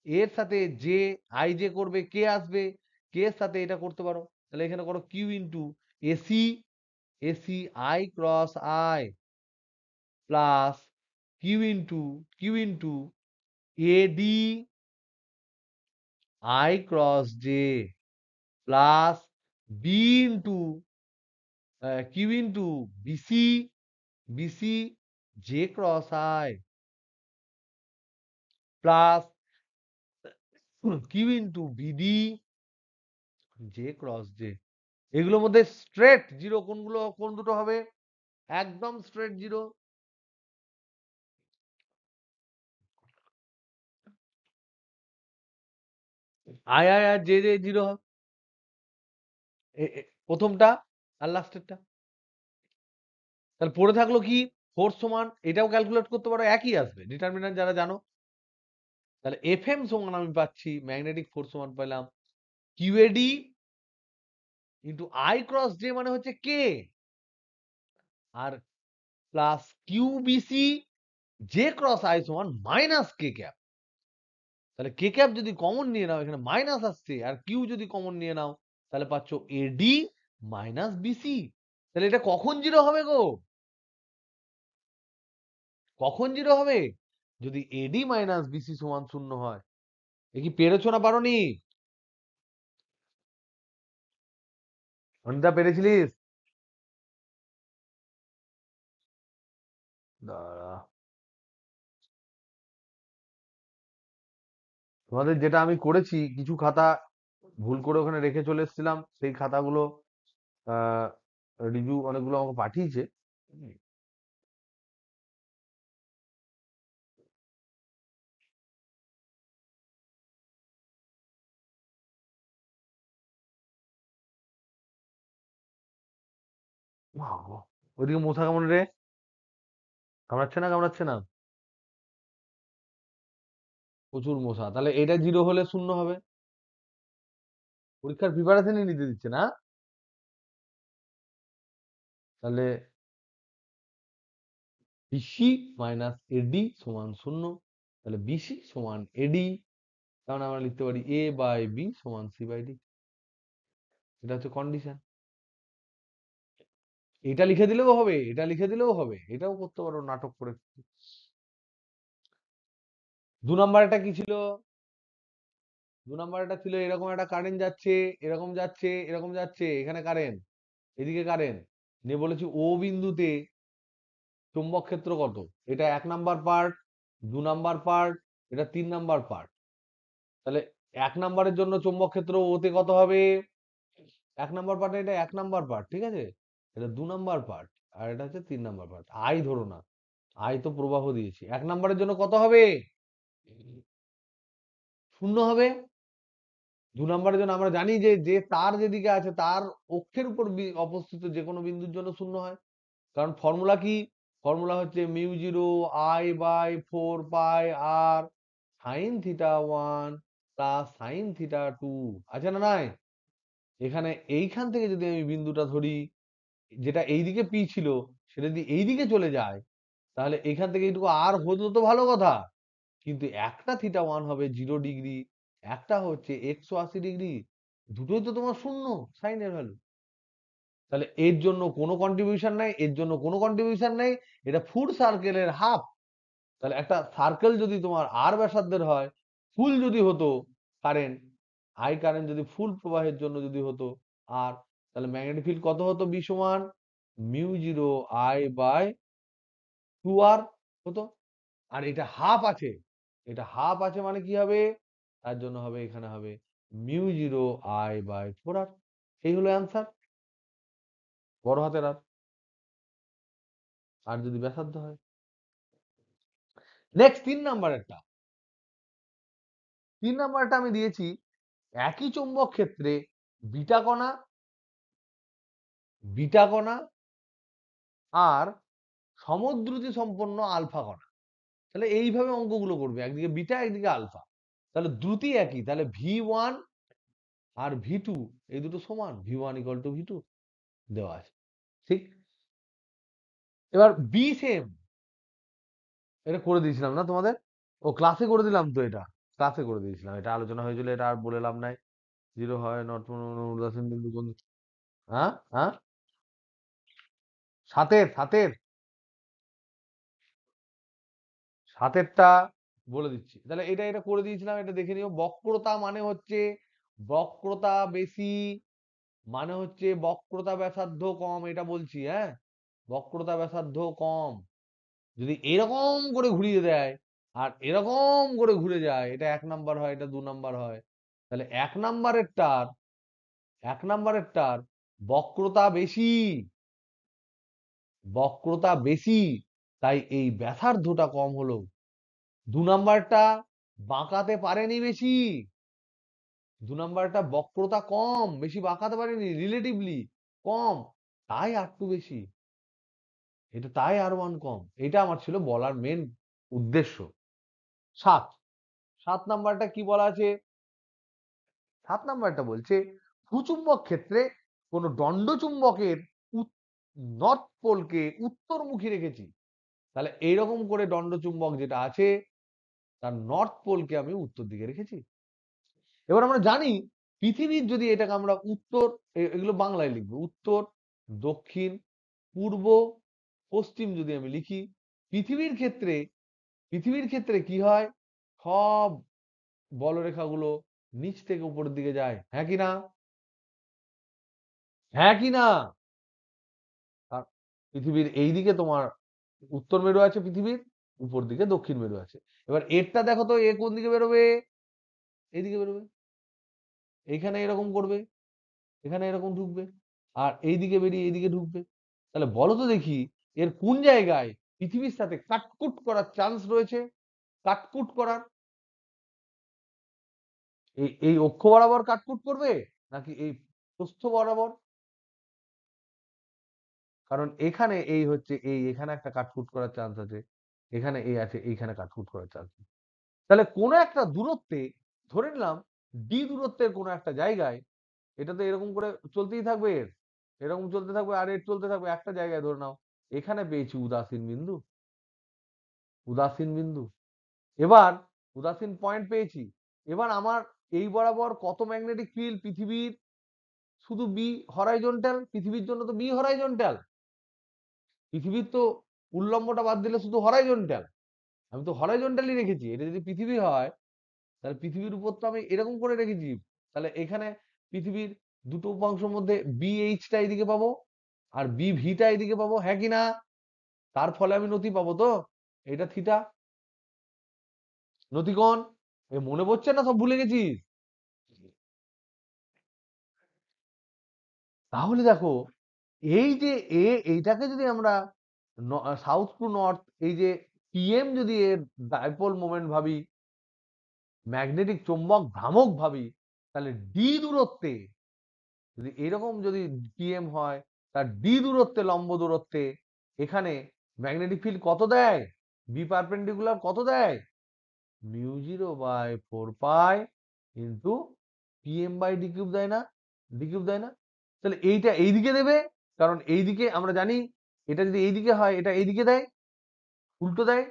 এর সাথে জে আই জে করবে, কে আসবে, কে এর সাথে এটা করতে পারো। তাহলে এখানে করো Q into AC, AC I cross I plus Q into AD I cross J plus B into Q into BC, BC J cross I plus Q into BD J cross J. এগুলোর মধ্যে স্ট্রেট জিরো কোনগুলো, কোন দুটো হবে? একদম স্ট্রেট জিরো, আই আই আর জে জে জিরো হবে, প্রথমটা আর লাস্টেরটা। তাহলে পড়ে থাকলো কি, ফোর্স সমান, এটাও ক্যালকুলেট করতে পারো, একই আসবে ডিটারমিন্যান্ট যারা জানো। তাহলে এফ এম সমান আমি পাচ্ছি, ম্যাগনেটিক ফোর্স সমান পেলাম কিউএডি ইন্টু আই ক্রস জে মানে হচ্ছে কে, আর প্লাস কিউবিসি জে ক্রস আই সমান মাইনাস কে ক্যাপ। তাহলে কে ক্যাপ যদি কমন নিয়ে নাও, এখানে মাইনাস আসছে, আর কিউ যদি কমন নিয়ে নাও তাহলে পাচ্ছ এডি মাইনাস বিসি। তাহলে এটা কখন জিরো হবে গো, কখন জিরো হবে? যদি এডি মাইনাস বিসি সমান শূন্য হয়। এ কি পেরেছো না পারোনি? অনিতা পেরেছিলিস? দাঁড়া, তোমাদের যেটা আমি করেছি, কিছু খাতা ভুল করে ওখানে রেখে চলে এসেছিলাম, সেই খাতাগুলো আহ রিজু অনেকগুলো আমাকে পাঠিয়েছে। বাবা, ওইদিকে মশা কেমন রে, কামড়াচ্ছে না কামড়াচ্ছে না? প্রচুর মশা। তাহলে এটা জিরো হলে শূন্য হবে, পরীক্ষার প্রিপারেশনই নিতে দিচ্ছে না। তাহলে বিসি মাইনাস এডি সমান 0। তাহলে বিসি সমান এডি, কারণ আমরা লিখতে পারি এ বাই বি সমান সি বাই ডি। এটা হচ্ছে কন্ডিশন। এটা লিখে দিলেও হবে, এটা লিখে দিলেও হবে, এটাও করতে পারো নাটক করে। 2 নম্বরটা কি ছিল? 2 নম্বরটা ছিল এরকম একটা কারেন্ট যাচ্ছে, এরকম যাচ্ছে, এরকম যাচ্ছে, এখানে কারেন্ট, এদিকে কারেন্ট, নিয়ে বলেছি ও বিন্দুতে চুম্বক ক্ষেত্র কত। এটা 1 নাম্বার পার্ট, 2 নাম্বার পার্ট, এটা 3 নাম্বার পার্ট। তাহলে 1 নাম্বারের জন্য চুম্বক ক্ষেত্র ওতে কত হবে? 1 নাম্বার পার্টে এটা 1 নাম্বার পার্ট, ঠিক আছে, এটা 2 নাম্বার পার্ট, আর এটা হচ্ছে 3 নাম্বার পার্ট। আই ধরো না, আই তো প্রবাহ দিয়েছি। 1 নাম্বারের জন্য কত হবে? 0 হবে। 2 নাম্বারের জন্য আমরা জানি যে যে তার যেদিকে আছে তার অক্ষের উপর অবস্থিত যে কোনো বিন্দুর জন্য 0 হয়। কারণ ফর্মুলা কি? ফর্মুলা হচ্ছে mu 0 I by 4 pi R sine theta 1 plus sine theta 2। আছে না নাই? এখানে এইখান থেকে যদি আমি বিন্দুটা ধরি, যেটা এইদিকে পি ছিল, সেটা যদি এইদিকে চলে যায়, তাহলে এখান থেকে এইটুকু আর হতো তো ভালো কথা, কিন্তু একটা থিটা 1 হবে 0 ডিগ্রি, একটা হচ্ছে 180 ডিগ্রি, দুটোই তো তোমার 0 সাইনের ভ্যালু। তাহলে এর জন্য কোনো কন্ট্রিবিউশন নাই, এর জন্য কোনো কন্ট্রিবিউশন নাই, এটা ফুল সার্কেলের হাফ। তাহলে একটা সার্কেল যদি তোমার আর ব্যাসার্ধের হয়, ফুল যদি হতো কারেন্ট, আই কারেন্ট যদি ফুল প্রবাহের জন্য যদি হতো আর, তাহলে ম্যাগনেটিক ফিল্ড কত হতো? বি সমান মিউ 0 I/2R হতো। আর এটা হাফ আছে, এটা হাফ আছে মানে কি হবে? তার জন্য হবে এখানে হবে মিউ 0 I/4R। এই হলো অ্যান্সার, বড় হাতের আর। আর যদি ব্যাসার্ধ হয়। নেক্সট 3 নাম্বারেরটা। 3 নাম্বারটা আমি দিয়েছি একই চৌম্বক ক্ষেত্রে বিটা কণা, বিটা কণা আর সমদ্রুতি সম্পন্ন আলফা কণা। তাহলে এইভাবে অঙ্কগুলো করবে, একদিকে বিটা একদিকে আলফা। তাহলে দ্রুতি একই, তাহলে V1 আর V2 এই দুটো সমান, V1 = V2 দেওয়া আছে, ঠিক। এবার বি সেম, এটা করে দিয়েছিলাম না তোমাদের? ও ক্লাসে করে দিলাম তো, এটা ক্লাসে করে দিয়েছিলাম, এটা আলোচনা হয়েছিল, এটা আর বলে লাভ নাই। 0 হয় নট উদাসীন বিন্দু কোন? হ্যাঁ হ্যাঁ, সাতের সাতের সাতেরটা বলে দিচ্ছি। তাহলে এটা এটা করে দিয়েছিলাম, এটা দেখে নিও। বক্রতা মানে হচ্ছে, বক্রতা বেশি মানে হচ্ছে বক্রতা ব্যাসার্ধ কম, এটা বলছি, হ্যাঁ। বক্রতা ব্যাসার্ধ কম যদি এরকম করে ঘুরিয়ে দেয় আর এরকম করে ঘুরে যায়, এটা 1 নাম্বার হয়, এটা 2 নাম্বার হয়। তাহলে 1 নাম্বারের টার বক্রতা বেশি, বক্রতা বেশি, তাই এই ব্যাসার্ধটা কম হলো। 2 নাম্বারটা বাঁকাতে পারেনি বেশি, 2 নাম্বারটা বক্রতা কম, বেশি বাঁকাতে পারেনি, রিলেটিভলি কম, তাই R2 বেশি, এটা তাই R1 কম। এটা আমার ছিল বলার মেন উদ্দেশ্য। 7 7 নাম্বারটা কি বলা আছে? 7 নাম্বারটা বলছে ভূচুম্বক ক্ষেত্রে কোন দণ্ড চুম্বকের নর্থ পোলকে উত্তরমুখী রেখেছি। তাহলে এইরকম করে দণ্ড চুম্বক যেটা আছে তার নর্থ পোলকে আমি উত্তর দিকে রেখেছি। এবার আমরা জানি পৃথিবীর যদি এটাকে আমরা উত্তর, এগুলো বাংলায় লিখবো, উত্তর, দক্ষিণ, পূর্ব, পশ্চিম যদি আমি লিখি, পৃথিবীর ক্ষেত্রে, পৃথিবীর ক্ষেত্রে কি হয়? সব বলরেখাগুলো নিচ থেকে উপরের দিকে যায়, হ্যাঁ কি না? হ্যাঁ কি না? আর পৃথিবীর এই দিকে তোমার উত্তর মেরু আছে, পৃথিবীর উপর দিকে দক্ষিণ মেরু আছে। এবার এরটা দেখো তো, এ কোন দিকে বেরোবে? এইদিকে বেরোবে, এইখানে এরকম করবে, এখানে এরকম ঢুকবে, আর এইদিকে বেরিয়ে এইদিকে ঢুকবে। তাহলে বলো তো দেখি, এর কোন জায়গায় পৃথিবীর সাথে কাটকুট করার চান্স রয়েছে? কাটকুট করার, এই এই অক্ষ বরাবর কাটকুট করবে নাকি এই প্রস্থ বরাবর? কারণ এখানে এই হচ্ছে এই, এখানে একটা কাটকুট করার চান্স আছে, এখানে এই আছে, এইখানে কাটকুট করার চান্স। তাহলে কোন একটা দূরত্বে, ধরে নিলাম ডি দূরত্বের কোন একটা জায়গায় এটা তো এরকম করে চলতেই থাকবে, এরকম চলতে থাকবে আর এর চলতে থাকবে একটা জায়গায়। ধরে নাও এখানে পেয়েছি উদাসীন বিন্দু, উদাসীন বিন্দু। এবার উদাসীন পয়েন্ট পেয়েছি। এবার আমার এই বরাবর কত ম্যাগনেটিক ফিল্ড পৃথিবীর? শুধু বি হরাইজন্টাল, পৃথিবীর জন্য তো বি হরাইজন্টাল। পৃথিবীর তো উল্লম্বটা বাদ দিলে শুধু হরাইজন্টাল, আমি তো হরাইজন্টালই রেখেছি। এটা যদি পৃথিবী হয় তাহলে পৃথিবীর উপর তো আমি এরকম করে রেখেছি। তাহলে এখানে পৃথিবীর দুটো উপাংশের মধ্যে বি এইচটা এইদিকে পাবো আর বি ভিটা এইদিকে পাবো, হ্যাঁ কি না? তার ফলে আমি নতি পাবো তো, এটা থিটা, নতিকোণ। এ মনে পড়ছে না, সব ভুলে গেছিস? তাহলে দেখো এই যে এইটাকে যদি আমরা সাউথ টু নর্থ, এই যে পিএম যদি এর ডাইপোল মোমেন্ট ভাবি, ম্যাগনেটিক চৌম্বক ভ্রামক ভাবি, তাহলে ডি দূরত্বে যদি এরকম যদি পিএম হয়, তার ডি দূরত্বে, লম্ব দূরত্বে এখানে ম্যাগনেটিক ফিল্ড কত দেয়? বি পারপেন্ডিকুলার কত দেয়? μ0/4 ইন্টু pm/d³ দেয় না? d³ দেয় না? তাহলে এইটা এইদিকে দেবে, কারণ এইদিকে আমরা জানি এটা যদি এইদিকে হয় এটা এইদিকে দেয়, উল্টো দেয়।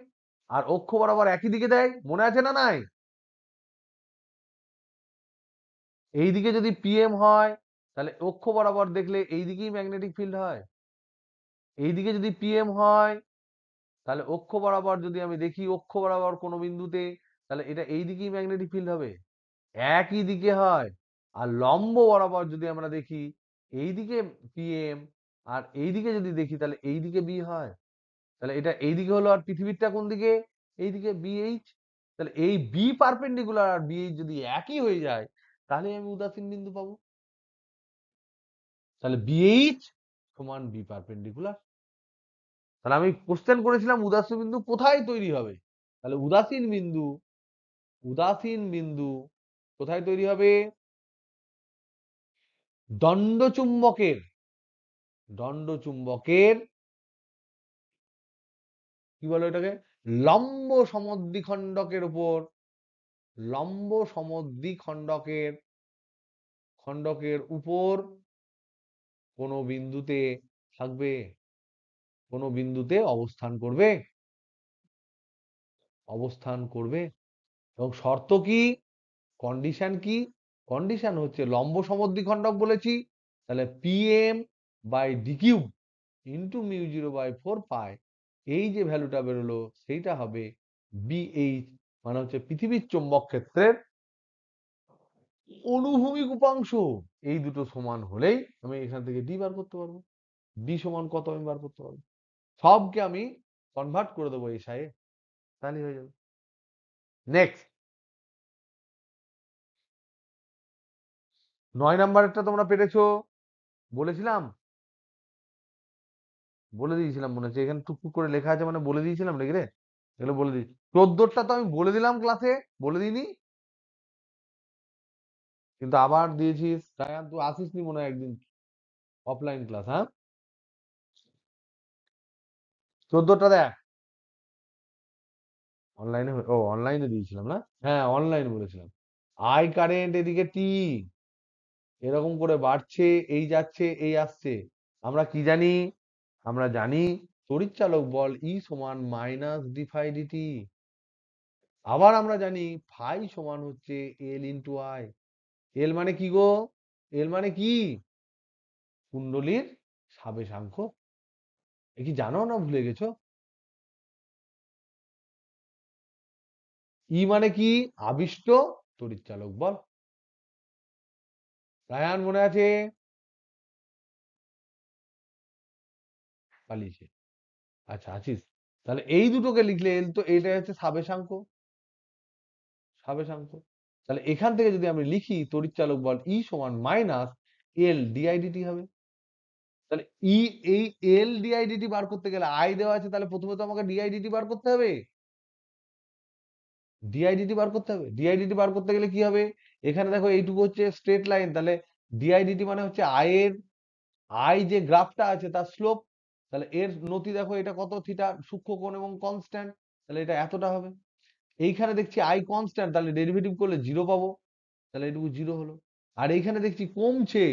আর অক্ষ বরাবর একই দিকে দেয়, মনে আছে না নাই? এইদিকে যদি পিএম হয় তাহলে অক্ষ বরাবর দেখলে এইদিকেই ম্যাগনেটিক ফিল্ড হয়। এইদিকে যদি পিএম হয় তাহলে অক্ষ বরাবর যদি আমি দেখি, অক্ষ বরাবর কোনো বিন্দুতে, তাহলে এটা এইদিকেই ম্যাগনেটিক ফিল্ড হবে, একই দিকে হয়। আর লম্ব বরাবর যদি আমরা দেখি, এইদিকে পিএম আর এইদিকে যদি দেখি তাহলে এইদিকে বি হয়। তাহলে এটা এইদিকে হলো, আর পৃথিবীরটা কোন দিকে? এইদিকে বিএইচ। তাহলে এই বি পারপেন্ডিকুলার আর বিএইচ যদি একই হয়ে যায় তাহলে আমি উদাসীন বিন্দু পাবো। তাহলে বিএইচ সমান বি পারপেন্ডিকুলার। তাহলে আমি কোশ্চেন করেছিলাম উদাসীন বিন্দু কোথায় তৈরি হবে? তাহলে উদাসীন বিন্দু, উদাসীন বিন্দু কোথায় তৈরি হবে? দণ্ড চুম্বকের, দণ্ড চুম্বকের কি বলে এটাকে, লম্ব সমদ্বিখণ্ডকের উপর, লম্ব সমদ্বিখণ্ডকের খণ্ডকের উপর কোনো বিন্দুতে থাকবে, কোনো বিন্দুতে অবস্থান করবে, অবস্থান করবে। এবং শর্ত কি, কন্ডিশন কি? কন্ডিশন হচ্ছে লম্ব সমদ্বিখণ্ডক বলেছি, তাহলে pm/d³ ইন্টু μ0/4 এই যে ভ্যালুটা বেরোলো সেইটা হবে বিএইচ, মানে হচ্ছে পৃথিবীর চৌম্বক ক্ষেত্রের অনুভূমিক উপাংশ। এই দুটো সমান হলেই আমি এখান থেকে ডি বার করতে পারবো। ডি সমান কত আমি বার করতে পারবো, সবকে আমি কনভার্ট করে দেবো এসআই এ, তাহলে হয়ে যাবে। নেক্সট 9 নাম্বারেরটা তোমরা পেরেছো বলেছিলাম, বলে দিয়েছিলাম মনে হচ্ছে, এখানে টুকটুক করে লেখা আছে মানে বলে দিয়েছিলাম নাকি রে? এগুলো বলে দিই। 14টা তো আমি বলে দিলাম ক্লাসে, বলে দিইনি? কিন্তু আবার দিয়েছিস রায়ান, তুই আসিসনি মনে হয় একদিন অফলাইন ক্লাস, হ্যাঁ? 14টা দেখ অনলাইনে, ও অনলাইনে দিয়েছিলাম না, হ্যাঁ অনলাইন বলেছিলাম। আই কারেন্ট এদিকে টি এরকম করে বাড়ছে, এই যাচ্ছে এই আসছে। আমরা কি জানি? আমরা জানি তড়িৎচালক বল ই সমান -d∅dt। আবার আমরা জানি ফাই সমান হচ্ছে এল ইন্টু আই। এল মানে কি গো? এল মানে কি? কুণ্ডলীর সাবেশাঙ্ক। এ কি জানো না ভুলে গেছো? ই মানে কি? আবিষ্ট তড়িৎচালক বল। রায়ান মনে আছে? পালিয়েছে, আচ্ছা আছিস। তাহলে এই দুটোকে লিখলে এল তো এটা হচ্ছে সাবেশাঙ্ক, সাবেশাঙ্ক। তাহলে এখান থেকে যদি আমি লিখি তড়িৎচালক বল ই সমান মাইনাস এল ডিআইডিটি হবে। তাহলে ই এই এল ডিআইডিটি বার করতে গেলে আই দেওয়া আছে, তাহলে প্রথমে তো আমাকে ডিআইডিটি বার করতে হবে, ডিআইডিটি বার করতে হবে। ডিআইডিটি বার করতে গেলে কি হবে? এখানে দেখো এইটুকু হচ্ছে স্ট্রেট লাইন, তাহলে ডিআইডিটি মানে হচ্ছে আই এর, আই যে গ্রাফটা আছে তার স্লোপ। তাহলে এর নতি দেখো এটা কত থিটা, সূক্ষ্ম কোণ এবং কনস্ট্যান্ট, তাহলে এটা এতটা হবে। এইখানে দেখছি আই কনস্ট্যান্ট, তাহলে ডেরিভেটিভ করলে জিরো পাবো, তাহলে এটুকু জিরো হলো। আর এইখানে দেখছি কমছে,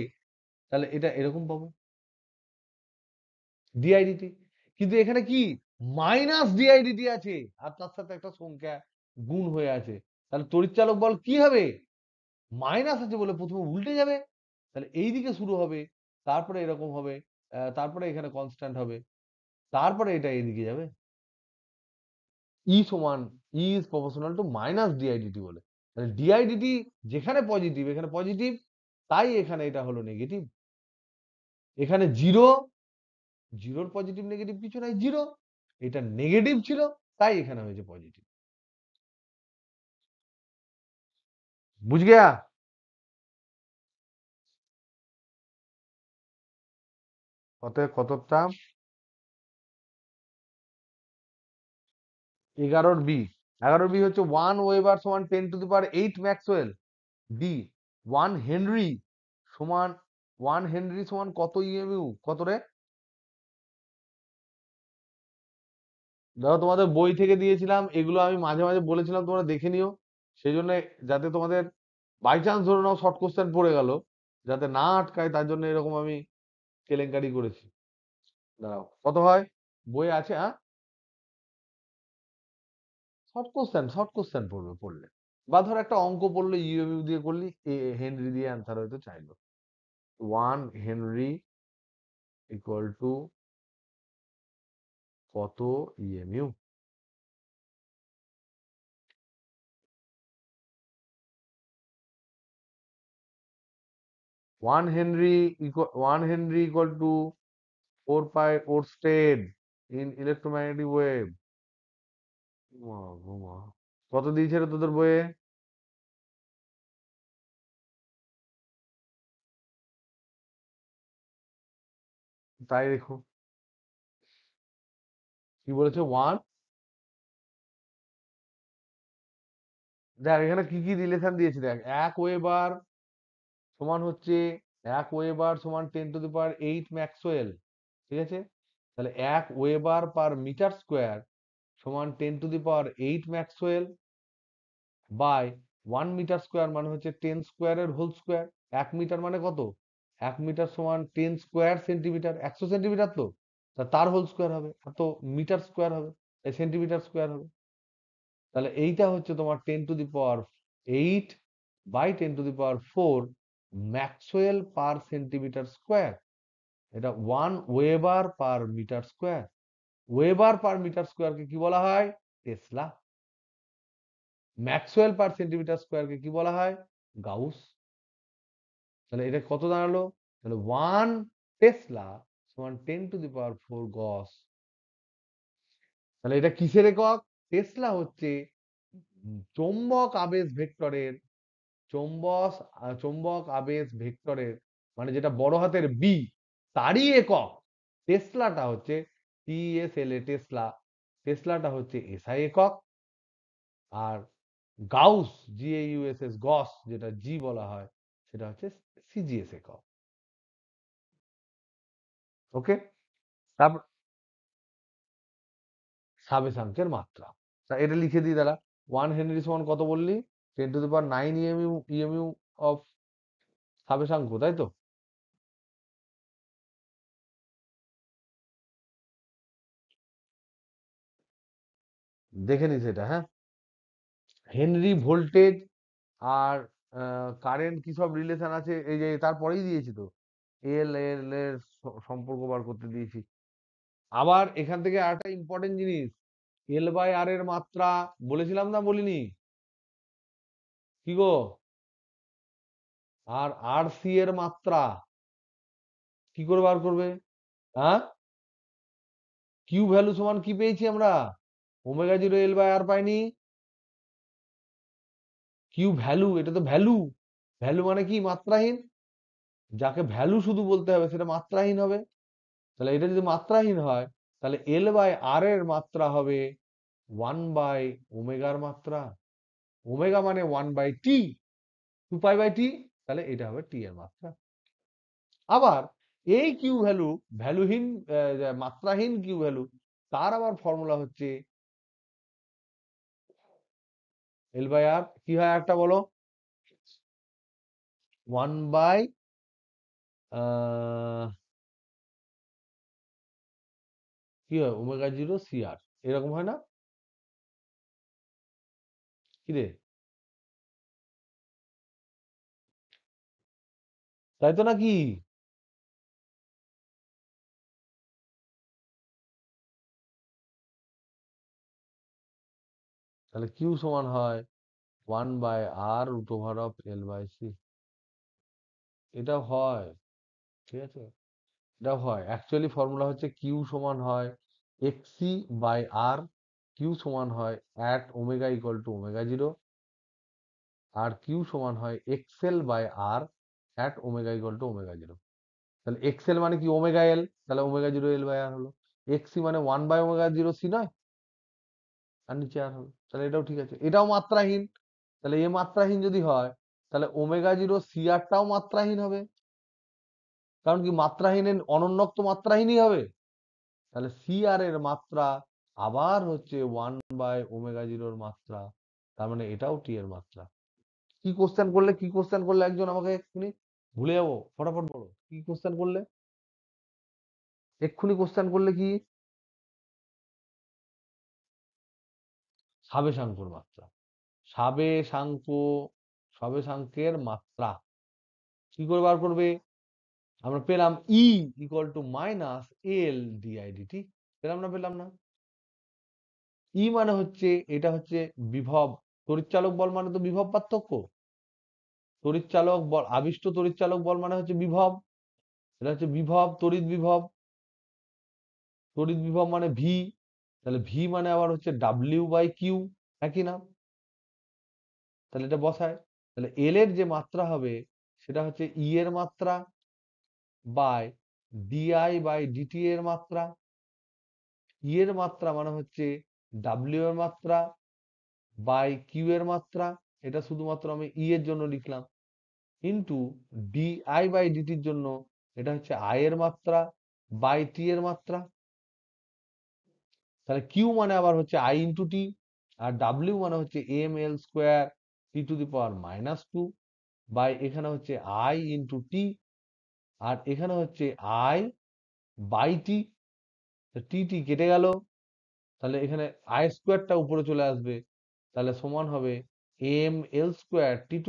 তাহলে এটা এরকম পাবো ডিআইডিটি। কিন্তু এখানে কি মাইনাস ডিআইডিটি আছে, আর তার সাথে একটা সংখ্যা গুণ হয়ে আছে, তাহলে তড়িৎচালক বল কি হবে? মাইনাস আছে বলে প্রথমে উল্টে যাবে, তাহলে এই দিকে শুরু হবে, তারপরে এরকম হবে, তারপরে এখানে কনস্ট্যান্ট হবে, তারপরে এটা এদিকে যাবে। ই সমান ই is proportional to minus DIDT বলে, তাহলে ডিআইডিটি যেখানে পজিটিভ এখানে পজিটিভ, তাই এখানে এটা হলো নেগেটিভ। এখানে জিরো, জিরোর পজিটিভ নেগেটিভ কিছু নাই, জিরো, এটা নেগেটিভ ছিল তাই এখানে হয়েছে পজিটিভ। বুঝ গিয়া? কতটা? 11 বি। 11 বি হচ্ছে 1 ওয়েবার সমান 10⁸ ম্যাক্সওয়েল। ডি 1 হেনরি সমান 1 হেনরি সমান কত ইএমইউ, কত রে? দেখো তোমাদের বই থেকে দিয়েছিলাম, এগুলো আমি মাঝে মাঝে বলেছিলাম তোমরা দেখে নিও, সেই জন্য যাতে তোমাদের বাই চান্স ধরে নাও শর্ট কোশ্চেন পড়ে গেল, যাতে না আটকায় তার জন্য এরকম আমি কেলেঙ্কারি করেছি। দাঁড়াও, কত হয়? বই আছে, হ্যাঁ। শর্ট কোশ্চেন পড়বে, পড়লে বা ধর একটা অঙ্ক পড়লে ইউএমইউ দিয়ে করলি, হেনরি দিয়ে অ্যান্সার হয়তো চাইলো। 1 হেনরি ইকুয়াল টু কত EMU? 1 henry equal to 4 pi oersted in electromagnetic wave. কত দিয়েছে রে তোদের বইয়ে? তাই দেখো কি বলেছে, ওয়ান। দেখ এখানে কি কি রিলেশন দিয়েছে, দেখ 1 ওয়েবার সমান হচ্ছে 1 ওয়েবার সমান 10⁸ ঠিক আছে? তাহলে 1 ওয়েবার/মিটার স্কোয়ার সমান 10⁸ বাই 1 মিটার স্কোয়ার মানে হচ্ছে 10 স্কোয়ারের হোল স্কোয়ার। 1 মিটার মানে কত? 1 মিটার সমান 10 স্কোয়ার সেন্টিমিটার, 100 সেন্টিমিটার তো, তা তার হোল স্কোয়ার হবে, তো মিটার স্কোয়ার হবে, সেন্টিমিটার স্কোয়ার হবে। তাহলে এইটা হচ্ছে তোমার 10⁸ ম্যাক্সওয়েল/সেন্টিমিটার স্কোয়ার। এটা 1 ওয়েবার/মিটার স্কোয়ার। ওয়েবার/মিটার স্কোয়ারকে কি বলা হয়? টেসলা। ম্যাক্সওয়েল/সেন্টিমিটার স্কোয়ারকে কি বলা হয়? গাউস। তাহলে এটা কত দাঁড়ালো? তাহলে 1 টেসলা সমান 10⁻⁴ গস। তাহলে এটা কিসের একক? টেসলা হচ্ছে চৌম্বক আবেশ ভেক্টরের, চৌম্বক চৌম্বক আবেশ ভেক্টরের মানে যেটা বড় হাতের বি, তারই একক। টেসলাটা হচ্ছে টিএসএলএ টেসলা, টেসলাটা হচ্ছে এসআই একক। আর গাউস জিএইউএসএস গস যেটা জি বলা হয়, সেটা হচ্ছে সিজিএস একক। ওকে, তারপর সাবেশাঙ্কের মাত্রা, তা এটা লিখে দিই দাঁড়া। 1 হেনরি সমান কত বললি? 10⁹ ইএমইউ, ইএমইউ অফ সাবেশাঙ্ক, তাই তো? দেখে নিস এটা, হ্যাঁ। হেনরি ভোল্টেজ আর কারেন্ট কি সব রিলেশন আছে, এই যে তারপরেই দিয়েছি তো, এল এল এর সম্পর্ক বার করতে দিয়েছি। আবার এখান থেকে আরেকটা ইম্পর্টেন্ট জিনিস, L/R এর মাত্রা বলেছিলাম না, বলিনি? কি গো? আর RC এর মাত্রা কি করে বার করবে? হ্যাঁ, কিউ ভ্যালু সমান কি পেয়েছি আমরা? ω0L/R পাইনি? কিউ ভ্যালু, এটা তো ভ্যালু। ভ্যালু মানে কি? মাত্রাহীন। যাকে ভ্যালু শুধু বলতে হবে সেটা মাত্রাহীন হবে। তাহলে এটা যদি মাত্রাহীন হয়, তাহলে L/R এর মাত্রা হবে 1/ω মাত্রা। ওমেগা মানে 1/T, 2π/T, তাহলে এটা হবে টি এর মাত্রা। আবার এই কিউ ভ্যালু, ভ্যালুহীন মাত্রাহীন কিউ ভ্যালু, তার আবার ফর্মুলা হচ্ছে L/R। কি হয় একটা বলো? 1 বাই কি হয়, ওমেগা 0 CR, এরকম হয় না? কি রে, তাই তো নাকি? তাহলে কিউ সমান হয় 1/r√L/c। এটাও হয়, ঠিক আছে, এটাও হয়। অ্যাকচুয়ালি ফর্মুলা হচ্ছে কিউ সমান হয় XC/R, কিউ সমান হয় @ω=ω0, আর কিউ সমান হয় XL/R @ω=ω0। তাহলে XL মানে কি, ω/L, তাহলে ω0L/R হলো। XC মানে 1/ω0C নয়, আর নিচে আর হলো, তাহলে এটাও ঠিক আছে, এটাও মাত্রাহীন। তাহলে এ মাত্রাহীন যদি হয়, তাহলে ω0CR-টাও মাত্রাহীন হবে, কারণ কি মাত্রাহীনের অনন্যক তো মাত্রাহীনই হবে। তাহলে CR এর মাত্রা আবার হচ্ছে 1/ω0 মাত্রা, তার মানে এটাও টি এর মাত্রা। কি কোশ্চেন করলে, কি কোশ্চেন করলে একজন আমাকে এক্ষুনি, ভুলে যাবো, ফটাফট বলো কি কোশ্চেন করলে, এক্ষুনি কোশ্চেন করলে কি? সাবেশাঙ্কর মাত্রা, সাবেশাঙ্ক, সাবেশাঙ্কের মাত্রা কি করে বার করবে? আমরা পেলাম E = -L/dI/dt, পেলাম না, পেলাম না? ই মানে হচ্ছে, এটা হচ্ছে বিভব, তড়িৎচালক বল মানে তো বিভব পার্থক্য, তড়িৎচালক বল, আবিষ্ট তড়িৎচালক বল মানে হচ্ছে বিভব, এটা হচ্ছে বিভব, তড়িৎ বিভব, তড়িৎ বিভব মানে ভি, তাহলে ভি মানে আবার হচ্ছে W/Q, একই নাম। তাহলে এটা বসায়, তাহলে এল এর যে মাত্রা হবে সেটা হচ্ছে ই এর মাত্রা বাই DI/dt এর মাত্রা। ই এর মাত্রা মানে হচ্ছে ডাব্লিউ এর মাত্রা বাই কিউ এর মাত্রা, এটা শুধুমাত্র আমি ই এর জন্য লিখলাম, ইন্টু DI/dt এর জন্য এটা হচ্ছে আই এর মাত্রা বাই টি এর মাত্রা। তাহলে কিউ মানে আবার হচ্ছে আই ইন্টু টি, আর ডাব্লিউ মানে হচ্ছে mL² T⁻², বাই এখানে হচ্ছে আই ইন্টু টি, আর এখানে হচ্ছে আই বাই টি, টি টি কেটে গেল, তাহলে এখানে I² উপরে চলে আসবে, তাহলে সমান হবে mL²T⁻²,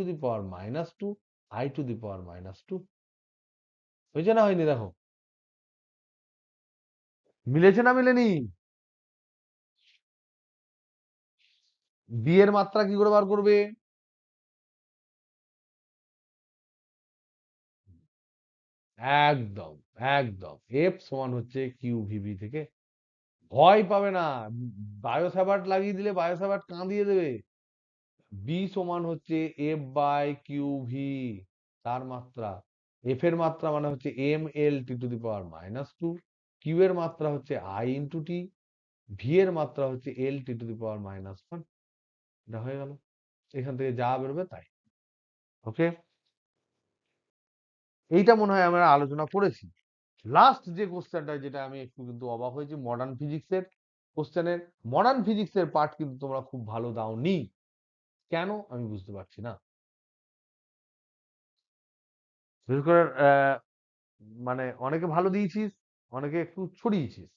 I⁻²। হয়েছে না হয়নি দেখো, মিলেছে না মিলেনি? বি এর মাত্রা কি করে বার করবে? একদম, একদম, এফ সমান হচ্ছে QVB থেকে। ভয় পাবে না, বায়োসাভার্ট লাগিয়ে দিলে বায়োসাভার্ট কাঁদিয়ে দেবে। বি সমান হচ্ছে F/QV, তার মাত্রা। এফ এর মাত্রা মানে হচ্ছে mL/T⁻², কিউ এর মাত্রা হচ্ছে আই ইন্টু টি, ভি এর মাত্রা হচ্ছে L/T⁻1। এটা হয়ে গেল, এখান থেকে যা বেরোবে তাই। ওকে, এইটা মনে হয় আমরা আলোচনা করেছি। লাস্ট যে কোশ্চেনটা, যেটা আমি একটু কিন্তু অবাক হয়েছি, মডার্ন ফিজিক্সের কোশ্চেনের, মডার্ন ফিজিক্সের পার্ট কিন্তু তোমরা খুব ভালো দাওনি, কেন আমি বুঝতে পারছি না। বিশেষ করে মানে অনেকে ভালো দিয়েছিস, অনেকে একটু ছড়িয়েছিস।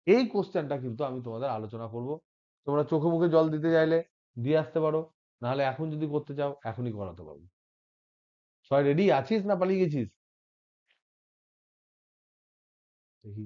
এই কোশ্চেনটা কিন্তু আমি তোমাদের আলোচনা করব, তোমরা চোখে মুখে জল দিতে চাইলে দিয়ে আসতে পারো, নাহলে এখন যদি করতে চাও এখনই করাতে পারবো। সবাই রেডি আছিস না পালিয়ে গেছিস? দেখি।